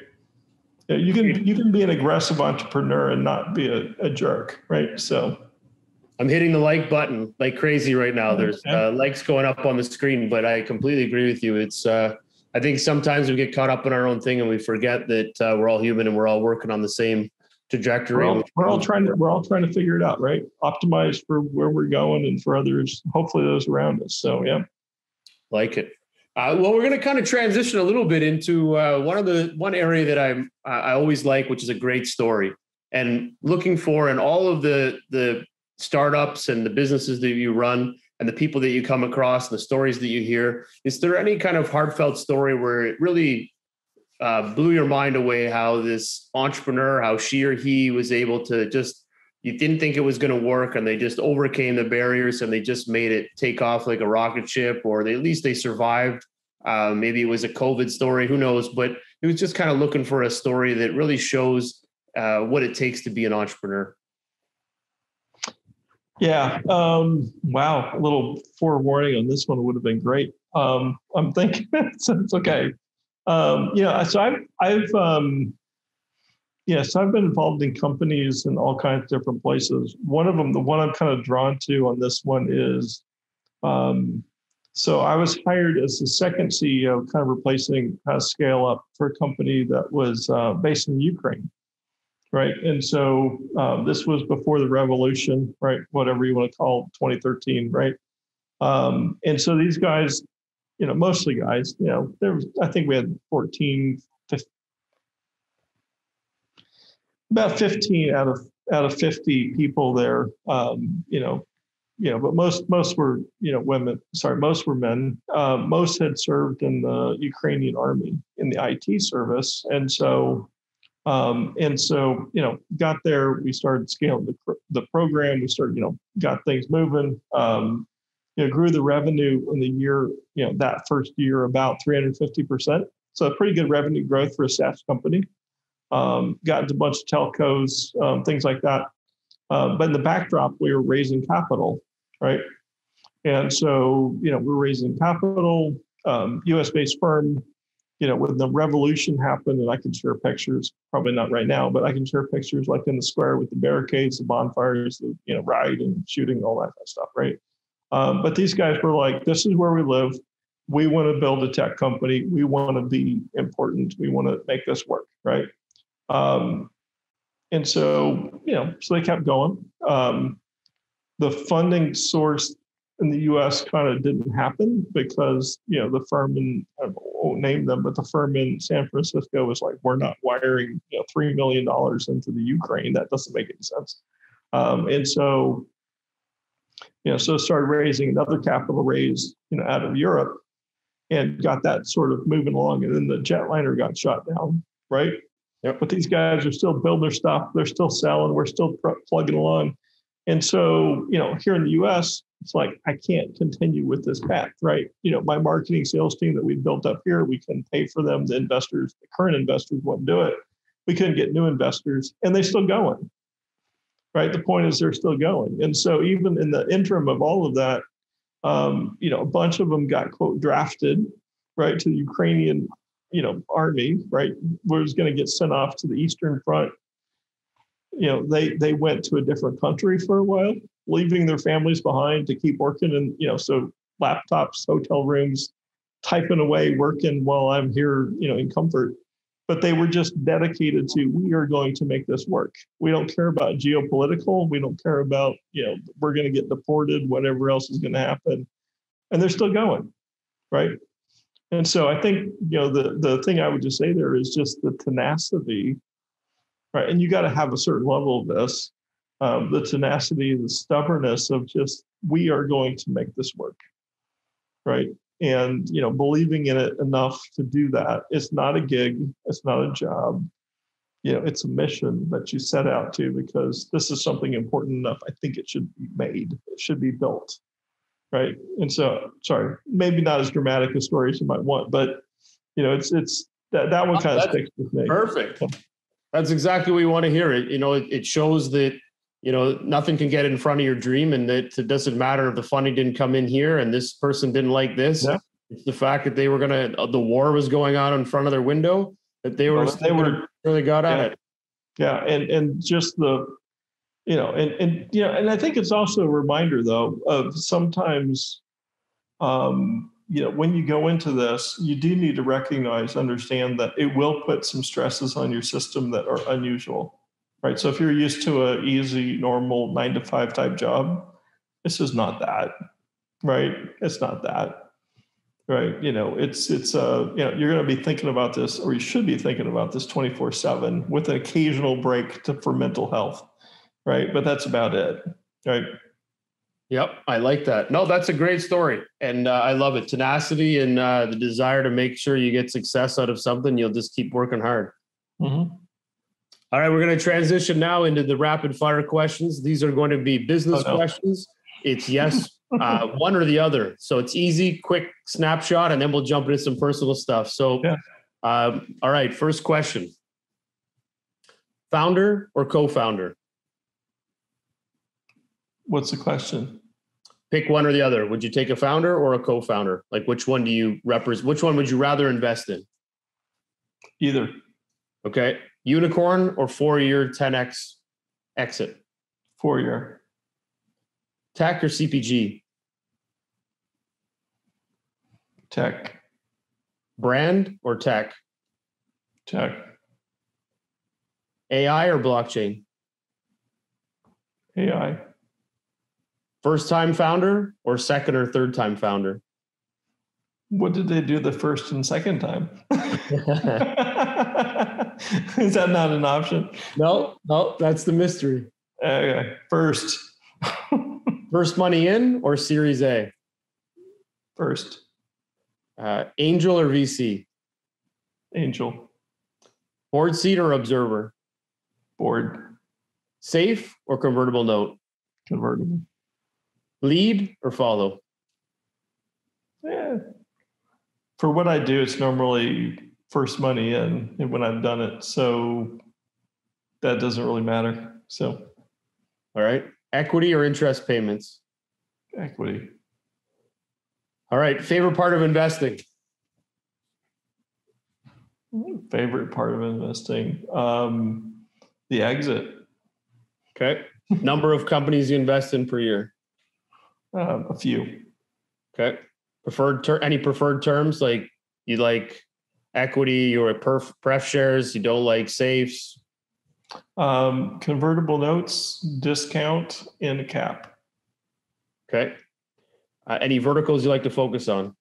You can be an aggressive entrepreneur and not be a jerk, right? So. I'm hitting the like button like crazy right now. There's likes going up on the screen, but I completely agree with you. It's I think sometimes we get caught up in our own thing and we forget that we're all human and we're all working on the same trajectory. We're all trying to figure it out, right? Optimize for where we're going and for others, hopefully those around us. So yeah, like it. Well, we're going to kind of transition a little bit into one area that I always like, which is a great story, and looking for in all of the startups and the businesses that you run and the people that you come across and the stories that you hear. Is there any kind of heartfelt story where it really blew your mind away, how this entrepreneur, how she or he was able to you didn't think it was going to work and they just overcame the barriers and they just made it take off like a rocket ship, or at least they survived. Maybe it was a COVID story, who knows, but it was just kind of looking for a story that really shows what it takes to be an entrepreneur. Yeah. Wow. A little forewarning on this one would have been great. I'm thinking it's okay. So I've been involved in companies in all kinds of different places. One of them, the one I'm kind of drawn to on this one is, so I was hired as the second CEO, kind of replacing Scale Up for a company that was based in Ukraine. Right. And so this was before the revolution, right? Whatever you want to call it, 2013. Right. And so these guys, mostly guys, I think we had about 15 out of 50 people there, but most were, women, most were men. Most had served in the Ukrainian army in the IT service. And so And so, got there, we started scaling the program. We started, got things moving, grew the revenue in the year, that first year about 350%. So a pretty good revenue growth for a SaaS company. Got into a bunch of telcos, things like that. But in the backdrop, we were raising capital, right? And so, we're raising capital, US-based firm, when the revolution happened, and I can share pictures, probably not right now, but I can share pictures like in the square with the barricades, the bonfires, the riot and shooting, all that kind of stuff, right? But these guys were like, this is where we live. We want to build a tech company. We want to be important. We want to make this work, right? And so, so they kept going. The funding source in the U.S. kind of didn't happen because, the firm in, I won't name them, but the firm in San Francisco was like, we're not wiring, $3 million into the Ukraine. That doesn't make any sense. And so, so started raising another capital raise, out of Europe and got that sort of moving along. And then the jetliner got shot down, right? Yep. But these guys are still building their stuff. They're still selling. We're still plugging along. And so, here in the US, it's like, I can't continue with this path, right? My marketing sales team that we built up here, we couldn't pay for them. The investors, the current investors wouldn't do it. We couldn't get new investors and they're still going, right? The point is they're still going. And so even in the interim of all of that, a bunch of them got, quote, drafted, right, to the Ukrainian, army, right, was going to get sent off to the Eastern Front. They went to a different country for a while, leaving their families behind to keep working. And, so laptops, hotel rooms, typing away, working while I'm here, in comfort. But they were just dedicated to, we are going to make this work. We don't care about geopolitical. We don't care about, we're going to get deported, whatever else is going to happen. And they're still going, right? And so I think, the thing I would just say there is just the tenacity, right? And you got to have a certain level of this, the tenacity, the stubbornness of just, we are going to make this work, right? And, believing in it enough to do that. It's not a gig. It's not a job. It's a mission that you set out to because this is something important enough. I think it should be made. It should be built, right? And so, sorry, maybe not as dramatic a story as you might want, but, it's that one kind of sticks with me. Perfect. That's exactly what you want to hear. It shows that, nothing can get in front of your dream and that it doesn't matter if the funding didn't come in here and this person didn't like this. Yeah. It's the fact that they were the war was going on in front of their window, that they really got at it. Yeah. And just the, and I think it's also a reminder though, of sometimes, when you go into this, you do need to understand that it will put some stresses on your system that are unusual. Right. So if you're used to an easy, normal 9-to-5 type job, this is not that. Right. It's not that. Right. It's you're going to be thinking about this, or you should be thinking about this 24/7 with an occasional break for mental health. Right. But that's about it. Right. Yep. I like that. No, that's a great story. And I love it. Tenacity and the desire to make sure you get success out of something. You'll just keep working hard. Mm-hmm. All right, we're going to transition now into the rapid fire questions. These are going to be business questions. It's yes, one or the other. So it's easy, quick snapshot, and then we'll jump into some personal stuff. So, all right, first question. Founder or co-founder? What's the question? Pick one or the other. Would you take a founder or a co-founder? Like which one do you represent? Which one would you rather invest in? Either. Okay. Unicorn or 4-year 10x exit? 4-year. Tech or CPG? Tech. Brand or tech? Tech. AI or blockchain? AI. First time founder or second or third time founder? What did they do the first and second time? Is that not an option? No, that's the mystery. Okay. First. First money in or Series A? First. Angel or VC? Angel. Board seat or observer? Board. Safe or convertible note? Convertible. Lead or follow? Yeah. For what I do, it's normally first money in when I've done it. So that doesn't really matter. So. All right. Equity or interest payments? Equity. All right. Favorite part of investing? Favorite part of investing? The exit. Okay. Number of companies you invest in per year? A few. Okay. Any preferred terms? Like you like equity or pref shares? You don't like safes? Convertible notes, discount, and cap. Okay. Any verticals you like to focus on?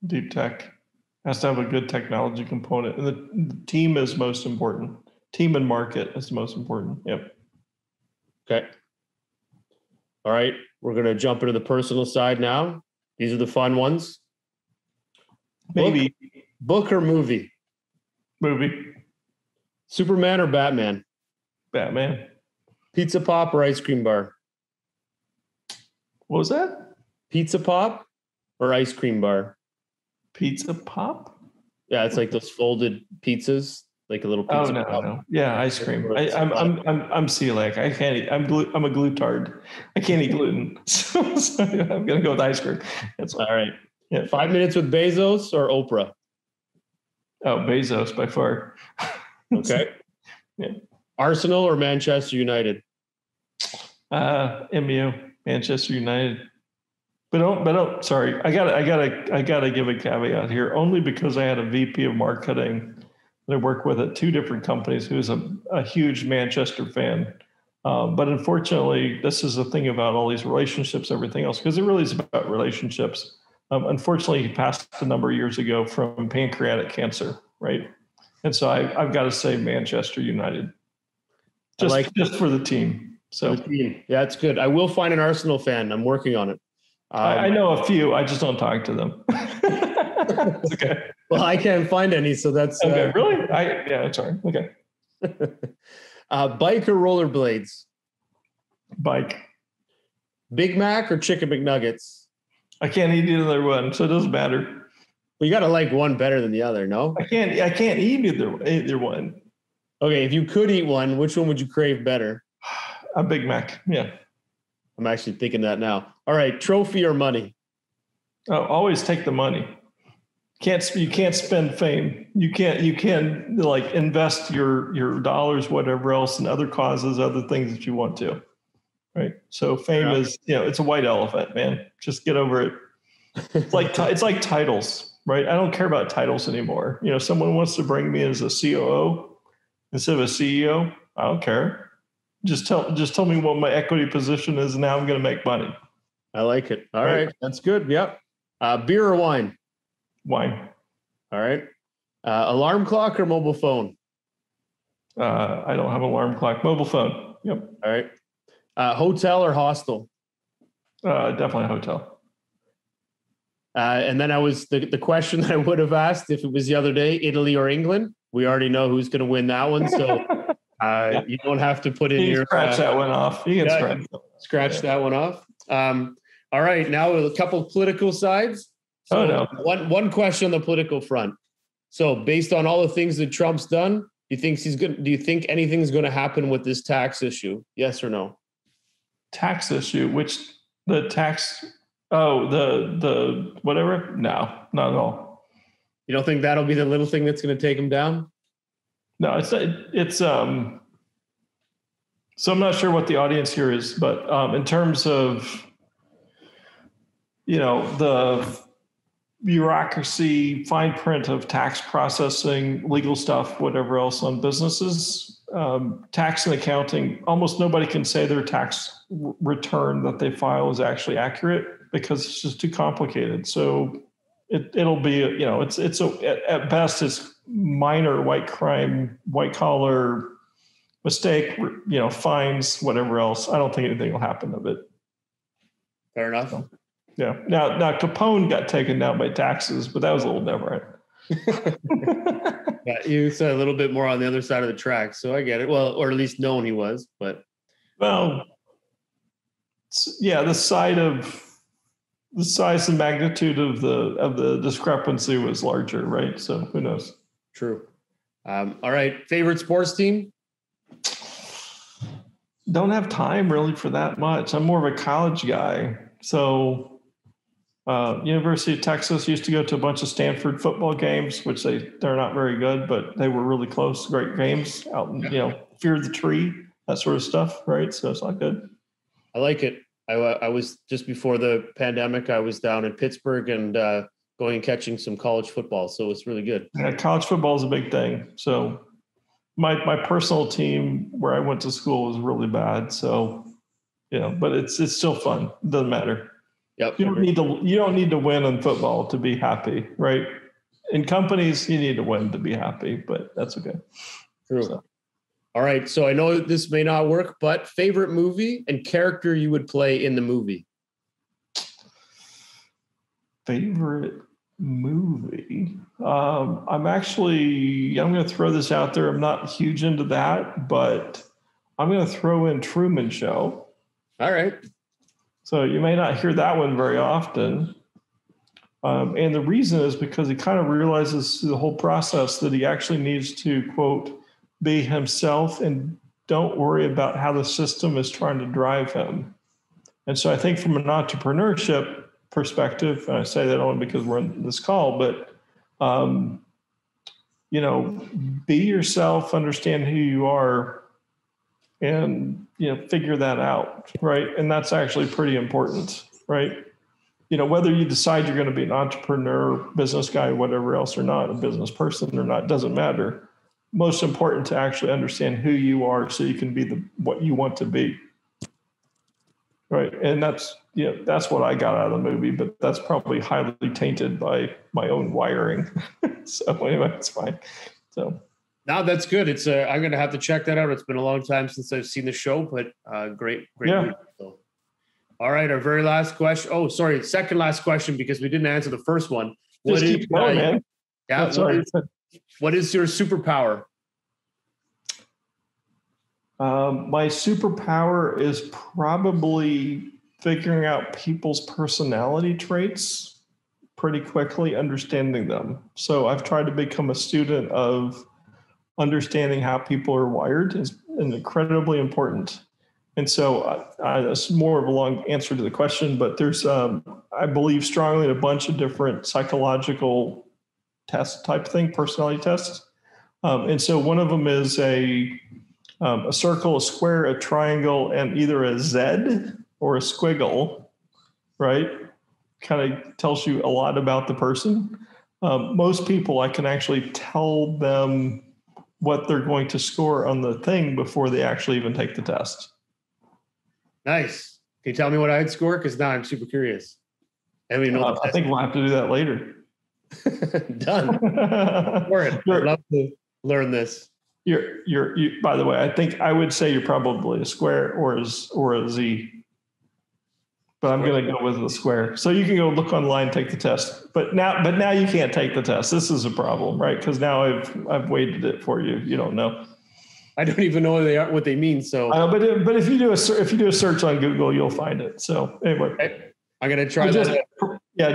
Deep tech. Has to have a good technology component. And the team is most important. Team and market is the most important. Yep. Okay. All right. We're going to jump into the personal side now. These are the fun ones. Maybe. Book or movie? Movie. Superman or Batman? Batman. Pizza Pop or ice cream bar? What was that? Pizza Pop or ice cream bar? Pizza Pop? Yeah, it's like those folded pizzas, like a little pizza. Oh no. Yeah, ice cream. I'm celiac. I can't eat. I'm a glutard. I can't eat gluten. So I'm gonna go with ice cream. That's all right. Yeah. 5 minutes with Bezos or Oprah? Oh, Bezos by far. Okay. Yeah. Arsenal or Manchester United? MU, Manchester United. But don't. Sorry, I gotta give a caveat here. Only because I had a VP of marketing that I work with at two different companies who's a huge Manchester fan. But unfortunately, this is the thing about all these relationships, everything else, because it really is about relationships. Unfortunately, he passed a number of years ago from pancreatic cancer, right? And so I've got to say Manchester United, just for the team. So yeah, it's good. I will find an Arsenal fan. I'm working on it. I know a few. I just don't talk to them. Okay. Well, I can't find any, so that's okay. Really? Yeah. Sorry. Okay. Bike or rollerblades? Bike. Big Mac or Chicken McNuggets? I can't eat either one, so it doesn't matter. Well, you got to like one better than the other, no? I can't eat either one. Okay, if you could eat one, which one would you crave better? A Big Mac. Yeah. I'm actually thinking that now. All right, trophy or money? Oh, always take the money. You can't spend fame. You can like invest your dollars, whatever else, in other causes, other things that you want to. Right. So fame is, it's a white elephant, man. Just get over it. It's like titles, right? I don't care about titles anymore. Someone wants to bring me as a COO instead of a CEO. I don't care. Just tell me what my equity position is, and now I'm going to make money. I like it. All right. That's good. Yep. Beer or wine? Wine. All right. Alarm clock or mobile phone? I don't have an alarm clock. Mobile phone. Yep. All right. Hotel or hostel? Definitely a hotel. And then the question that I would have asked if it was the other day, Italy or England. We already know who's going to win that one. So you don't have to put in your scratch that one off. You can scratch that one off. All right. Now a couple of political sides. So one question on the political front. So based on all the things that Trump's done, do you think anything's going to happen with this tax issue? Yes or no? Tax issue, the whatever? No, not at all. You don't think that'll be the little thing that's going to take him down? No, it's so I'm not sure what the audience here is, but in terms of, the bureaucracy, fine print of tax processing, legal stuff, whatever else on businesses, tax and accounting, almost nobody can say their tax return that they file is actually accurate because it's just too complicated. So it'll be, at best it's minor white crime, white collar mistake, fines, whatever else. I don't think anything will happen of it. Fair enough. So, yeah. Now Capone got taken down by taxes, but that was a little different. Yeah, you said a little bit more on the other side of the track, so I get it. Well, or at least known he was, but well, yeah, the size and magnitude of the discrepancy was larger, right? So who knows? True. All right, favorite sports team? Don't have time really for that much. I'm more of a college guy, so. University of Texas used to go to a bunch of Stanford football games, which they're not very good, but they were really close, great games out in, Fear the Tree, that sort of stuff, right? So it's not good. I like it. I was just before the pandemic, I was down in Pittsburgh and going and catching some college football. So it's really good. Yeah, college football is a big thing. So my personal team where I went to school was really bad. So, but it's still fun. It doesn't matter. Yep. You don't need to win in football to be happy, right? In companies, you need to win to be happy, but that's okay. True. So. All right. So I know this may not work, but favorite movie and character you would play in the movie? Favorite movie? I'm going to throw this out there. I'm not huge into that, but I'm going to throw in Truman Show. All right. So you may not hear that one very often. And the reason is because he kind of realizes through the whole process that he actually needs to, quote, be himself and don't worry about how the system is trying to drive him. And so I think from an entrepreneurship perspective, and I say that only because we're on this call, but, be yourself, understand who you are, and figure that out, right? And that's actually pretty important, right? Whether you decide you're going to be an entrepreneur, business guy, whatever else, or not, a business person or not, doesn't matter. Most important to actually understand who you are so you can be what you want to be, right? And that's what I got out of the movie, but that's probably highly tainted by my own wiring. So anyway, it's fine. So. No, that's good. It's I'm going to have to check that out. It's been a long time since I've seen the show, but great. Yeah. Movie. So, all right, our very last question. Oh, sorry, second last question because we didn't answer the first one. Just keep going, man. Yeah. What is your superpower? My superpower is probably figuring out people's personality traits pretty quickly, understanding them. So I've tried to become a student of understanding how people are wired is incredibly important. And so it's more of a long answer to the question, but there's, I believe strongly in a bunch of different psychological test type thing, personality tests. And so one of them is a circle, a square, a triangle, and either a Z or a squiggle, right? Kind of tells you a lot about the person. Most people, I can actually tell them what they're going to score on the thing before they actually even take the test. Nice. Can you tell me what I'd score? Because now I'm super curious. I think we'll have to do that later. Done. I'd love to learn this. You. By the way, I would say you're probably a square or a Z. But I'm going to go with the square. So you can go look online, take the test. But now you can't take the test. This is a problem, right? Because now I've weighted it for you. You don't know. I don't even know what they mean. So, but if you do a search on Google, you'll find it. So anyway, okay. I'm going to try that.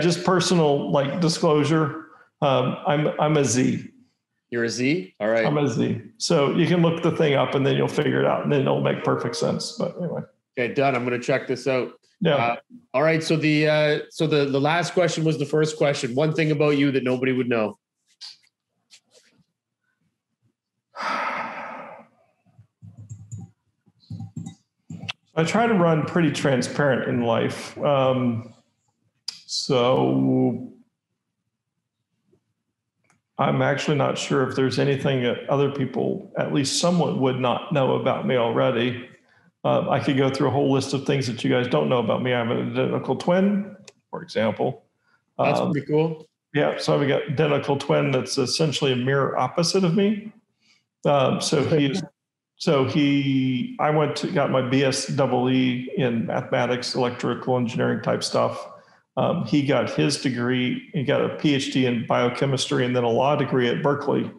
Just personal disclosure. I'm a Z. You're a Z? All right. I'm a Z. So you can look the thing up and then you'll figure it out and then it'll make perfect sense. But anyway. Okay, done. I'm going to check this out. Yeah. All right. So the last question was the first question. One thing about you that nobody would know. I try to run pretty transparent in life. So I'm actually not sure if there's anything that other people, at least someone, would not know about me already. I could go through a whole list of things that you guys don't know about me. I'm an identical twin, for example. That's pretty cool. Yeah, so I've got identical twin that's essentially a mirror opposite of me. I got my BSEE in mathematics, electrical engineering type stuff. He got his degree. He got a PhD in biochemistry and then a law degree at Berkeley.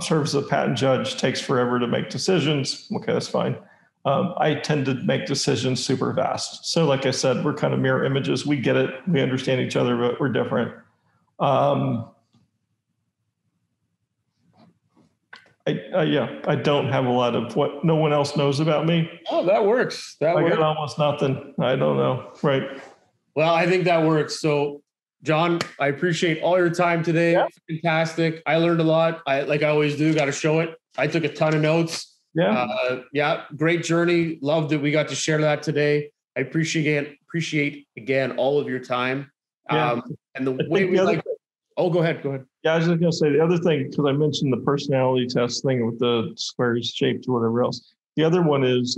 Serves as a patent judge, takes forever to make decisions. Okay, that's fine. I tend to make decisions super fast. So like I said, we're kind of mirror images. We get it. We understand each other, but we're different. I don't have a lot of what no one else knows about me. Oh, that works. I got almost nothing. I don't know. Right. Well, I think that works. So, John, I appreciate all your time today. Yeah. Fantastic. I learned a lot. Like I always do, got to show it. I took a ton of notes. Yeah. Great journey. Love that we got to share that today. I appreciate again all of your time. Yeah. And the way we like. Oh, go ahead. Yeah, I was just going to say the other thing, because I mentioned the personality test thing with the squares, shapes, or whatever else. The other one is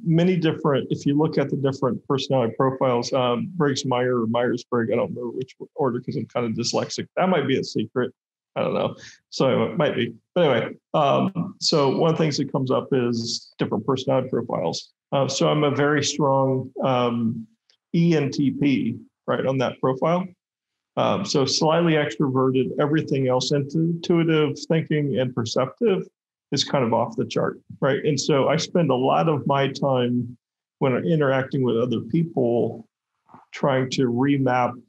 many different, if you look at the different personality profiles, Briggs-Meyer or Myers-Briggs, I don't know which order because I'm kind of dyslexic. That might be a secret. I don't know. So it might be. But anyway, so one of the things that comes up is different personality profiles. So I'm a very strong ENTP, right, on that profile. So slightly extroverted, everything else intuitive, thinking, and perceptive is kind of off the chart, right? And so I spend a lot of my time when I'm interacting with other people trying to remap,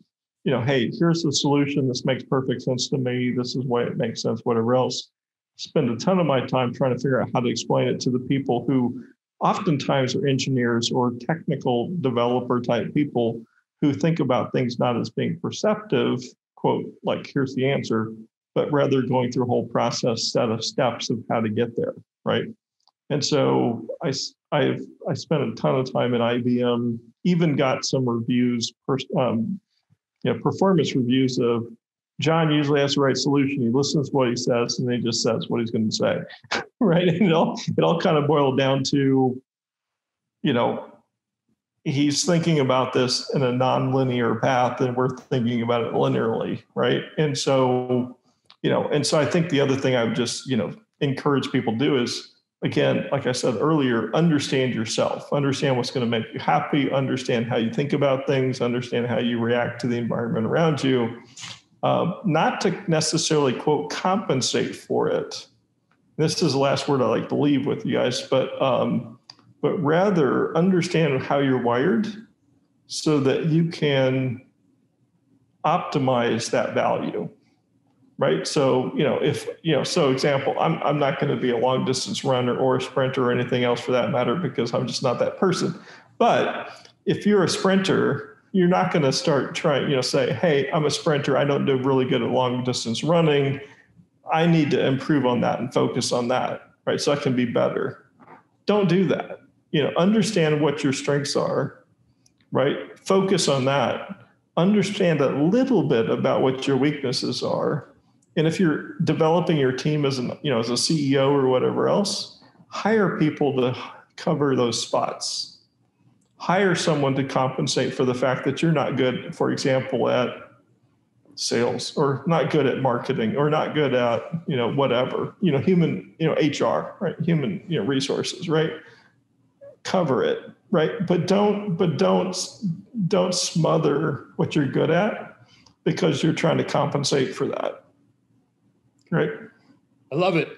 hey, here's the solution. This makes perfect sense to me. This is why it makes sense, whatever else. Spend a ton of my time trying to figure out how to explain it to the people who oftentimes are engineers or technical developer type people who think about things not as being perceptive, quote, like here's the answer, but rather going through a whole process, set of steps of how to get there, right? And so I spent a ton of time at IBM, even got some reviews, performance reviews of John usually has the right solution. He listens to what he says, and then he just says what he's going to say, right? And it all kind of boiled down to, he's thinking about this in a non-linear path, and we're thinking about it linearly, right? And so I think the other thing I would just, encourage people to do is, again, like I said earlier, understand yourself, understand what's going to make you happy, understand how you think about things, understand how you react to the environment around you, not to necessarily, quote, compensate for it. This is the last word I like to leave with you guys, but rather understand how you're wired so that you can optimize that value, right? So, so example, I'm not going to be a long distance runner or a sprinter or anything else for that matter, because I'm just not that person. But if you're a sprinter, you're not going to start trying, say, hey, I'm a sprinter. I don't do really good at long distance running. I need to improve on that and focus on that, right? So I can be better. Don't do that. Understand what your strengths are, right? Focus on that. Understand a little bit about what your weaknesses are. And if you're developing your team as as a CEO or whatever else, hire people to cover those spots. Hire someone to compensate for the fact that you're not good, for example, at sales, or not good at marketing, or not good at, whatever, human, HR, right? Human, resources, right? Cover it, right? But don't smother what you're good at because you're trying to compensate for that, right? I love it.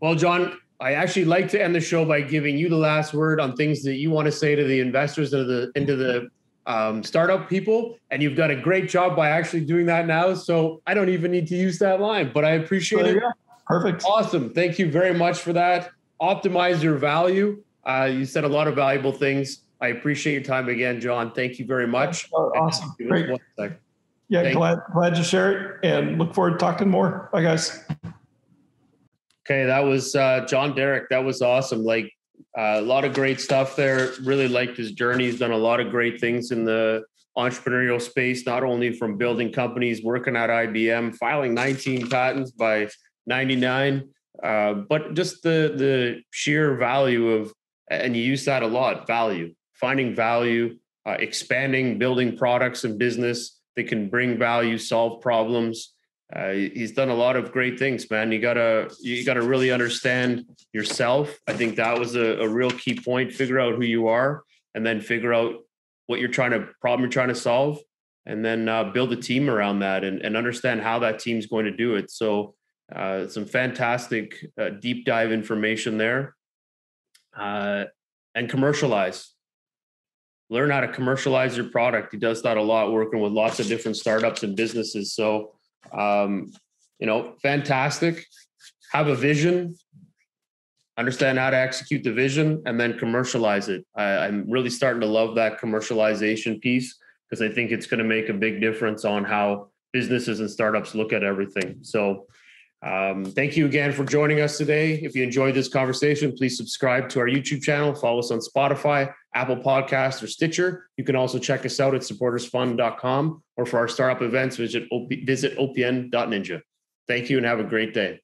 Well, John, I actually like to end the show by giving you the last word on things that you want to say to the investors into the startup people, and you've done a great job by actually doing that now. So I don't even need to use that line, but I appreciate it. Perfect. Awesome. Thank you very much for that. Optimize your value. You said a lot of valuable things. I appreciate your time again, John. Thank you very much. Awesome. Great. Yeah, glad to share it, and look forward to talking more. Bye, guys. Okay, that was John Derrick. That was awesome. Like a lot of great stuff there. Really liked his journey. He's done a lot of great things in the entrepreneurial space, not only from building companies, working at IBM, filing 19 patents by 99, but just the sheer value of, and you use that a lot, value, finding value, expanding, building products and business that can bring value, solve problems. He's done a lot of great things, man. You gotta really understand yourself. I think that was a real key point. Figure out who you are, and then figure out what problem you're trying to solve, and then build a team around that and understand how that team's going to do it. So some fantastic deep dive information there. And commercialize. Learn how to commercialize your product. He does that a lot, working with lots of different startups and businesses. So, fantastic. Have a vision, understand how to execute the vision, and then commercialize it. I'm really starting to love that commercialization piece, because I think it's going to make a big difference on how businesses and startups look at everything. So thank you again for joining us today. If you enjoyed this conversation, please subscribe to our YouTube channel, follow us on Spotify, Apple Podcasts, or Stitcher. You can also check us out at supportersfund.com, or for our startup events, visit opn.ninja. Thank you and have a great day.